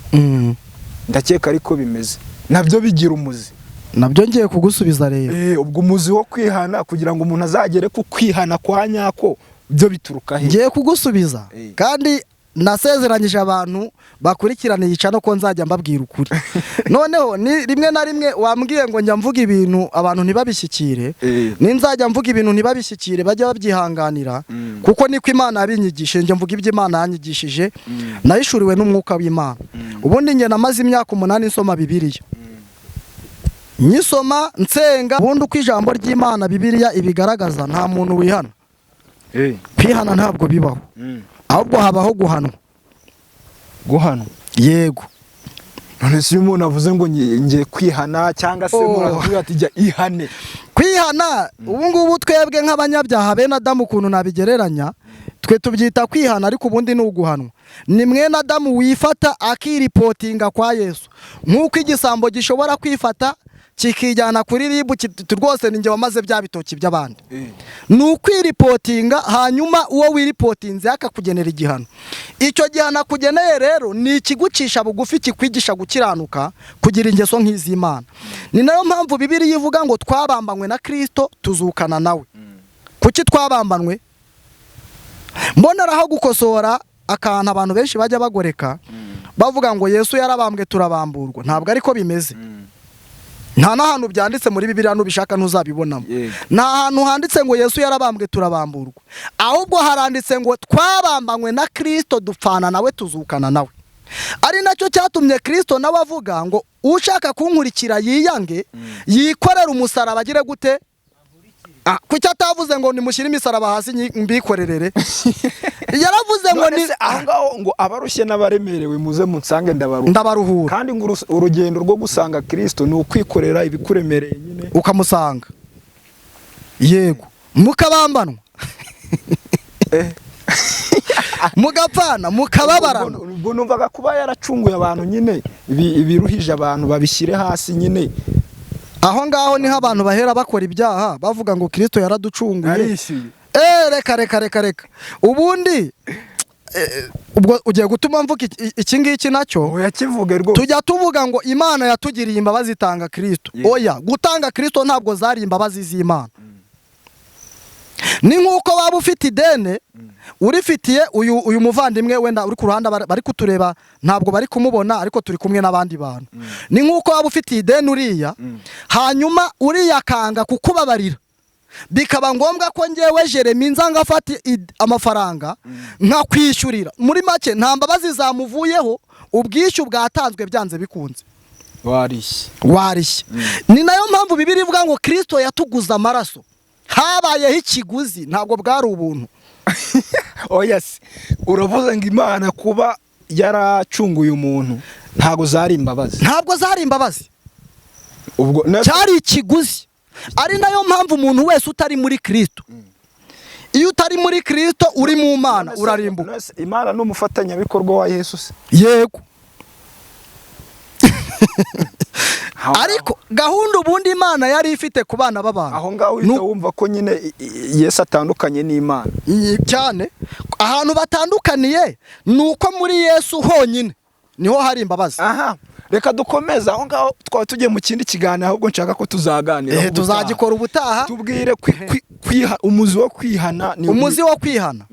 Ndakeka ariko bimeze nabyo bigira umuzi. Nabyo ngiye kugusubiza rero. Ubwo umuzi wo kwihana kugira ngo umuntu azagere ku kwihana kwa nyako byo bituruka he? Ngiye kugusubiza kandi nasezeranyije abantu bakurikirana yica no ko nzajya mbabwira ukuri. Noneho ni rimwe na rimwe wambwiye ngo njya mvuga ibintu abantu ntibabishyikire, ninzajya mvuga ibintu ntibabishyikire bajya babyihanganira kuko niko Imana yabinyigishije. Njye mvuga ibyo Imana yanyigishije, nahishuriwe n'umwuka w'Imana. Ubundi nge namaze imyaka 8 nsoma Bibiliya, nyisoma nsenga. Ubundi uko ijambo ry'Imana Bibiliya ibigaragaza nta muntu wihana. Kwihana ntabwo bibaho, ahubwo habaho guhanwa. Yego. None si umuntu avuze ngo ngiye kwihana cyangwa se muravuga ati jya ihane. Kwihana ubu ngubu twebwe nk'abanyabyaha bene Adamu ukuntu nabigereranya, twe tubyita kwihana, ariko ubundi ni uguhanwa. Ni mwene Adamu wifata akiripotinga kwa Yesu, nk'uko igisambo gishobora kwifata kikijyana kuri ribu rwose ninjye wamaze bya bitoki by'abandi. Ni ukwiripotinga, hanyuma uwo wiripotinze akakugenera igihano. Icyo gihano akugeneye rero ni ikigucisha bugufi, kikwigisha gukiranuka, kugira ingeso nk'iz'Imana. Ni nayo mpamvu Bibiliya ivuga ngo twabambanywe na Kristo tuzukana nawe. Kuki twabambanwe? Mboneraho gukosora akantu abantu benshi bajya bagoreka bavuga ngo Yesu yarabambwe turabamburwa. Ntabwo ariko bimeze. Nta nahantu byanditse muri Bibiliya, nubishaka ntuzabibonamo. Nta hantu handitse ngo Yesu yarabambwe turabamburwa, ahubwo haranditse ngo twabambanywe na Kristo dupfana nawe tuzukana nawe. Ari nacyo cyatumye Kristo nawe avuga ngo ushaka kunkurikira yiyange, yikorera umusaraba agire gute. Kuki atavuze ngo nimushyire imisaraba hasi mbikorerere? Yaravuze ngo ni aho ngo abarushye n'abaremerewe muze munsange ndabaruhura. Kandi ngo urugendo rwo gusanga Kristo ni ukwikorera ibikuremereye nyine ukamusanga. Yego. Mukabambanwa. Mugapfana, mukababarana. Ubwo numvaga kuba yaracunguye abantu nyine ibiruhije abantu babishyire hasi nyine. Aho ngaho niho abantu bahera bakora ibyaha bavuga ngo Kristo yaraducunguye. Reka. Ubundi ubwo ugiye gutuma mvuga iki ngiki nacyo yakivuge rwose. Tujya tuvuga ngo Imana yatugiriye imbabazi itanga Kristo. Oya, gutanga Kristo ntabwo zari imbabazi z'Imana. Ni nkuko waba ufite idene urifitiye uyu muvandimwe wenda uri ku ruhande bari kutureba, ntabwo bari kumubona ariko turi kumwe n'abandi bantu. Ni nkuko waba ufite idene uriya, hanyuma uriya kanga kukubabarira, bikaba ngombwa ko ngewe Jeremy nza ngafata amafaranga nkakwishyurira, muri make nta mbabazi zamuvuyeho, ubwishyu bwatanzwe byanze bikunze, warishye. Ni nayo mpamvu Bibiliya ivuga ngo Kristo yatuguze amaraso, habayeho ikiguzi, ntabwo bwari ubuntu. Oya se, uravuze ngo Imana kuba yaracunguye umuntu ntabwo zari imbabazi, ubwo cyari ikiguzi. Ari nayo mpamvu umuntu wese utari muri Kristo, iyo utari muri Kristo uri mu Mana urarimbuka. Imana ni umufatanyabikorwa wa Yesu se? Yego. Ariko gahunda ubundi Imana yari ifite ku bana b'abantu, aho ngaho uhita wumva ko nyine Yesu atandukanye n'Imana cyane. Ahantu batandukaniye nuko muri Yesu honyine niho hari imbabazi. Aha, reka dukomeza aho ngaho, twaba tugiye mu kindi kiganiro, ahubwo nshaka ko tuzaganira, tuzagikora ubutaha. Tubwire umuzi wo kwihana. Umuzi wo kwihana,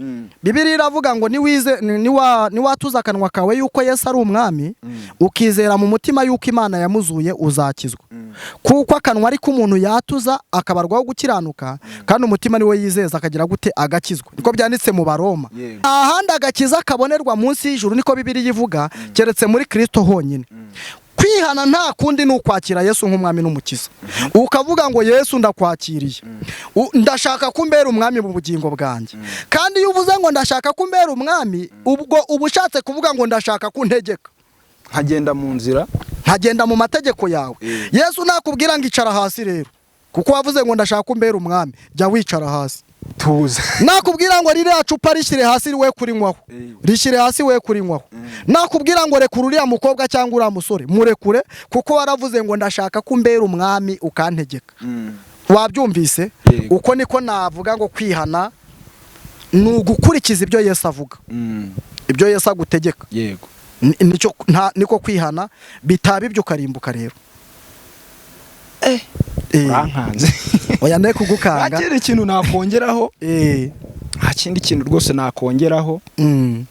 Bibiliya iravuga ngo niwatuza akanwa kawe yuko Yesu ari umwami, ukizera mu mutima yuko Imana yamuzuye, uzakizwa. Kuko akanwa ari ko umuntu yatuza akabarwaho gukiranuka, kandi umutima niwe yizeza akagira gute, agakizwa. Niko byanditse mu Baroma. Ahandi agakiza kabonerwa munsi y'ijuru, niko Bibiliya ivuga, keretse muri Kristo honyine. Kwihana nta kundi ni ukwakira Yesu nk'umwami n'umukiza, ukavuga ngo Yesu ndakwakiriye, ndashaka kumbera umwami mu bugingo bwanjye. Kandi iyo uvuze ngo ndashaka kumbera umwami, ubwo uba ushatse kuvuga ngo ndashaka kuntegeka, nkagenda mu nzira, nkagenda mu mategeko yawe. Yesu nakubwira ngo icara hasi rero, kuko wavuze ngo ndashaka kumbera umwami, jya wicara hasi. Tuza nakubwira ngo ririya cupa rishyire hasi we kurinywaho, rishyire hasi we kurinywaho. Nakubwira ngo rekura uriya mukobwa cyangwa uriya musore, murekure, kuko waravuze ngo ndashaka kumbera umwami ukantegeka. Wabyumvise? Uko niko navuga ngo kwihana ni ugukurikiza ibyo Yesu avuga, ibyo Yesu agutegeka. Yego, niko kwihana, bitaba ibyo ukarimbuka rero. Urankanze. Oya ndeke kugukanga. Nta kindi kintu nakongeraho. Nta kindi kintu rwose nakongeraho.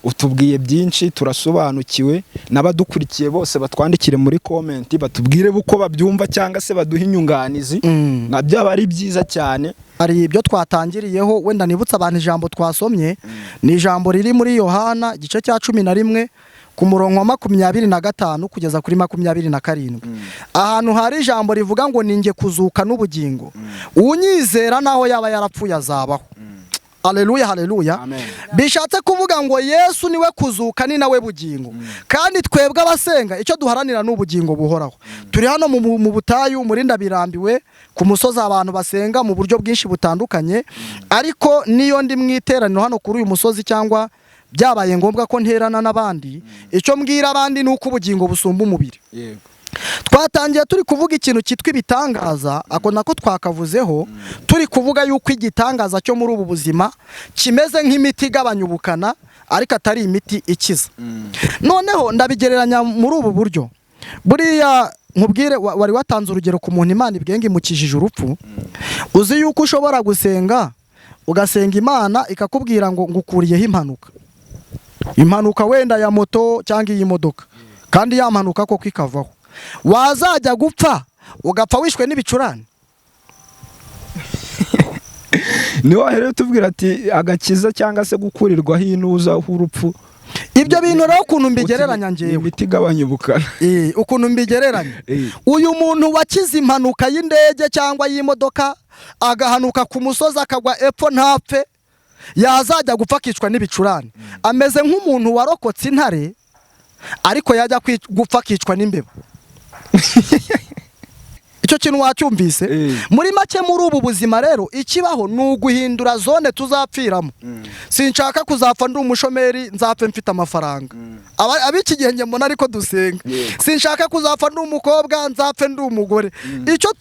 Utubwiye byinshi, turasobanukiwe. N'abadukurikiye bose batwandikire muri comment, batubwire uko babyumva cyangwa se baduha inyunganizi. Nabyo aba ari byiza cyane. Hari ibyo twatangiriyeho, wenda nibutsa abantu ijambo twasomye, ni ijambo riri muri Yohana igice cya 11 ku murongo wa 25 kugeza kuri 27. Ahantu hari ijambo rivuga ngo ninjye kuzuka n'ubugingo, unyizera naho yaba yarapfuye azabaho. Haleluya, haleluya. Bishatse kuvuga ngo Yesu niwe kuzuka, ni nawe bugingo. Kandi twebwe abasenga icyo duharanira n'ubugingo buhoraho. Turi hano mu butayu muri Ndabirambiwe, ku musozi abantu basenga mu buryo bwinshi butandukanye, ariko niyo ndi mwiteraniro hano kuri uyu musozi cyangwa byabaye ngombwa ko nterana n'abandi, icyo mbwira abandi ni uko ubugingo busumba umubiri. Twatangiye turi kuvuga ikintu cyitwa ibitangaza, ako nako twakavuzeho, turi kuvuga yuko igitangaza cyo muri ubu buzima kimeze nk'imiti igabanya ubukana, ariko atari imiti ikiza. Noneho ndabigereranya muri ubu buryo. Buriya nkubwire, wari watanze urugero ku muntu Imana ibwenga imukijije urupfu. Uzi yuko ushobora gusenga, ugasenga Imana ikakubwira ngo ngukuriyeho impanuka wenda ya moto cyangwa iyi modoka, kandi ya mpanuka koko ikavaho. Wazajya gupfa ugapfa wishwe n'ibicurane. Niho rero tubwira ati agakiza cyangwa se gukurirwaho inuza h'urupfu. Ibyo bintu rero ukuntu mbigereranya ngewe, imiti igabanya ubukana. Ukuntu mbigereranya, uyu muntu wakize impanuka y'indege cyangwa y'imodoka, agahanuka ku musozi akagwa epfo ntapfe, yazajya gupfa akicwa n'ibicurane, ameze nk'umuntu warokotse intare ariko yajya gupfa akicwa n'imbeba. Icyo kintu wacyumvise? Muri make muri ubu buzima rero ikibaho ni uguhindura zone tuzapfiramo. Sinshaka kuzapfa ndi umushomeri nzapfe mfite amafaranga, abiki gihe njye mbona ariko dusenga. Sinshaka kuzapfa ndi umukobwa nzapfe ndi umugore. Icyo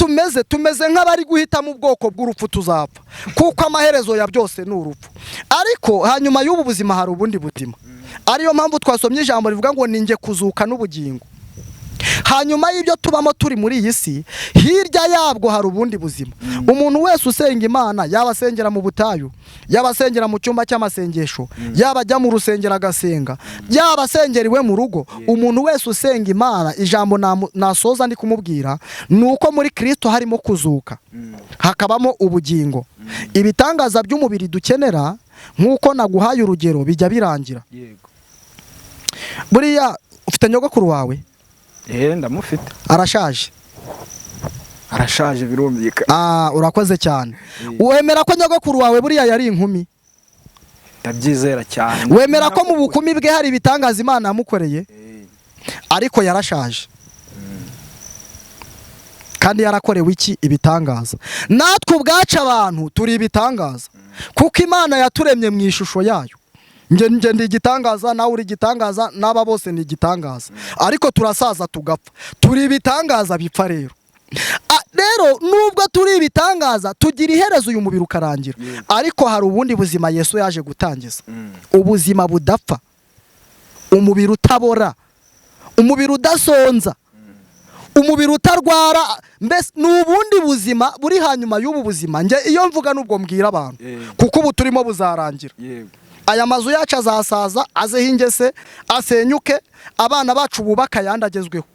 tumeze nk'abari guhita mu bwoko bw'urupfu tuzapfa, kuko amaherezo ya byose ni urupfu. Ariko hanyuma y'ubu buzima hari ubundi buzima. Ariyo mpamvu twasomye ijambo rivuga ngo ninjye kuzuka n'ubugingo. hanyuma y'ibyo tubamo turi muri iyi si hirya yabwo hari ubundi buzima. Umuntu wese usenga Imana, yaba asengera mu butayu, yaba asengera mu cyumba cy'amasengesho, yaba ajya mu rusengero agasenga, yaba asengera iwe mu rugo, umuntu wese usenga Imana, ijambo nasoza ndi kumubwira nuko muri Kristo harimo kuzuka, hakabamo ubugingo. Ibitangaza by'umubiri dukenera nkuko naguhaye urugero bijya birangira. Buriya ufite nyogokuru wawe? Ndamufite. Arashaje birumvikana. Urakoze cyane. Wemera ko nyogokuru wawe buriya yari inkumi? Ndabyizera cyane. Wemera ko mu bukumi bwe hari ibitangaza Imana yamukoreye? Ariko yarashaje. Kandi yarakorewe iki? Ibitangaza. Natwe ubwacu abantu turi ibitangaza, kuko Imana yaturemye mu ishusho yayo. Nge ndi igitangaza, nawe uri igitangaza, n'aba bose ni igitangaza, ariko turasaza tugapfa. Turi ibitangaza bipfa rero. Rero nubwo turi ibitangaza tugira iherezo, uyu mubiri ukarangira, ariko hari ubundi buzima Yesu yaje gutangiza, ubuzima budapfa, umubiri utabora, umubiri udasonza, umubiri utarwara. Mbese n'ubundi buzima buri hanyuma y'ubu buzima. Nge iyo mvuga nubwo mbwira abantu, kuko ubu turimo buzarangira. Aya mazu yacu azasaza, azeho ingese, asenyuke, abana bacu bubaka yandagezweho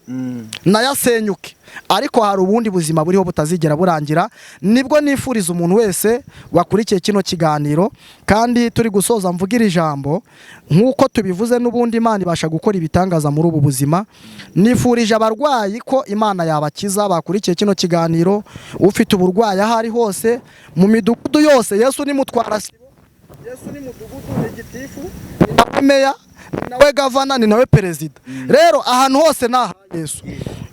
nayo asenyuke, ariko hari ubundi buzima buriho butazigera burangira. Nibwo nifuriza umuntu wese wakurikiye kino kiganiro, kandi turi gusoza mvugira ijambo nkuko tubivuze, n'ubundi Imana ibasha gukora ibitangaza muri ubu buzima. Nifurije abarwayi ko Imana yabakiza, bakurikiye kino kiganiro. Ufite uburwayi aho ari hose mu midugudu yose, Yesu ni mutwara sibo, Yesu ni mudugudu, ni gitifu, ni nawe meya, ni nawe gavana, ni nawe perezida. Rero ahantu hose naha Yesu.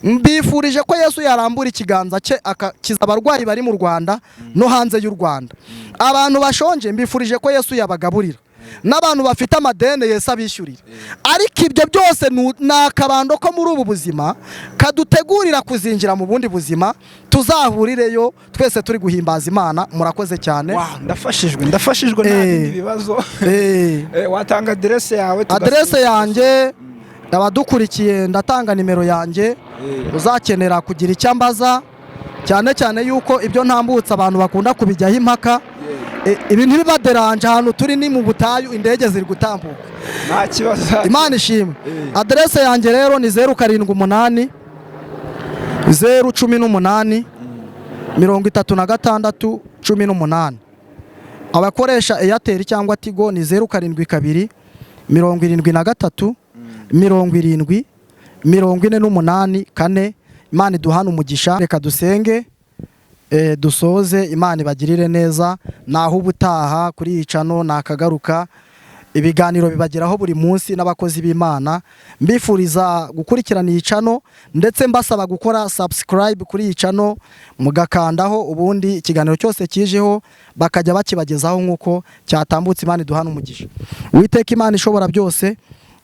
Mbifurije ko Yesu yarambura ikiganza cye akakiza abarwayi bari mu Rwanda no hanze y'u Rwanda. Abantu bashonje mbifurije ko Yesu yabagaburira, n'abantu bafite amadeni Yesu abishyurira. Ariko ibyo byose ni akabando ko muri ubu buzima kadutegurira kuzinjira mu bundi buzima, tuzahurireyo twese turi guhimbaza Imana. Murakoze cyane. Ndafashijwe nta bindi bibazo. Watanga adresse yawe? Adresse yanjye, abadukurikiye ndatanga nimero yanjye, uzakenera kugira icyo ambaza, cyane cyane yuko ibyo ntambutse abantu bakunda kubijyaho impaka. Ibi ntibibaderanje, ahantu turi ni mu butayu, indege ziri gutambuka. Nta kibazo. Imana ishimwe. Adresse yanjye rero ni 078 018 36 18. Abakoresha Airtel cyangwa Tigo ni 072 73 70 48 4. Imana iduhana umugisha. Reka dusenge dusoze. Imana ibagirire neza, naho ubutaha kuri yicano nakagaruka. Ibiganiro bibageraho buri munsi n'abakozi b'Imana. Mbifuriza gukurikirana yicano, ndetse mbasaba gukora subscribe kuri yicano, mugakandaho, ubundi ikiganiro cyose kijeho bakajya bakibagezaho nkuko cyatambutse. Imana iduhana umugisha. Uwiteka Imana ishobora byose,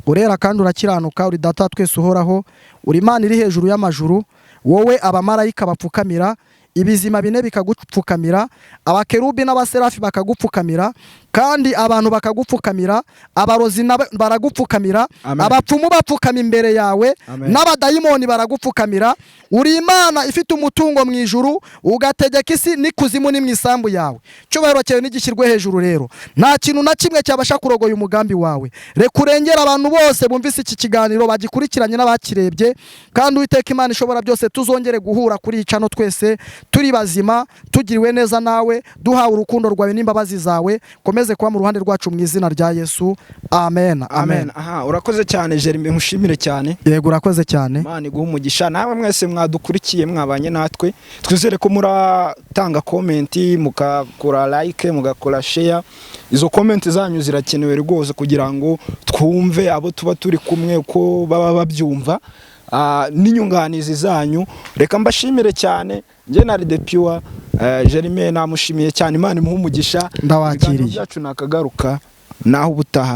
urera kandi urakiranuka, uri data twese uhoraho, uri Imana iri hejuru y'amajuru. Wowe abamarayika bapfukamira, ibizima bine bikagupfukamira, abakerubi n'abaserafi bakagupfukamira, kandi abantu bakagupfukamira, abarozi baragupfukamira, abapfumu bapfukama imbere yawe, n'abadayimoni baragupfukamira. Uri Imana ifite umutungo mu ijuru, ugategeka isi n'ikuzimu ni mu isambu yawe. Cyubahiro cyawe nigishyirwe hejuru. Rero nta kintu na kimwe cyabasha kurogoya umugambi wawe. Reka urengera abantu bose bumvise iki kiganiro, bagikurikiranye n'abakirebye, kandi Uwiteka Imana ishobora byose tuzongere guhura kuri yicano twese turi bazima, tugiriwe neza nawe, duhawe urukundo rwawe n'imbabazi zawe. Komeze kuba mu ruhande rwacu mu izina rya Yesu. Amen. Amen. Urakoze cyane Jeremy, nkushimire cyane. Yego, urakoze cyane. Imana iguhe umugisha. Nawe mwese mwadukurikiye, mwabanye natwe, twizere ko muratanga comment, mugakora like, mugakora share. Izo comment zanyu zirakenewe rwose kugira ngo twumve abo tuba turi kumwe uko baba babyumva, n'inyunganizi zanyu. Reka mbashimire cyane. Nge na Rev.Pr Jeremy namushimiye cyane. Imana imuhe umugisha. Ndawakiriye. Byacu nakagaruka naho ubutaha.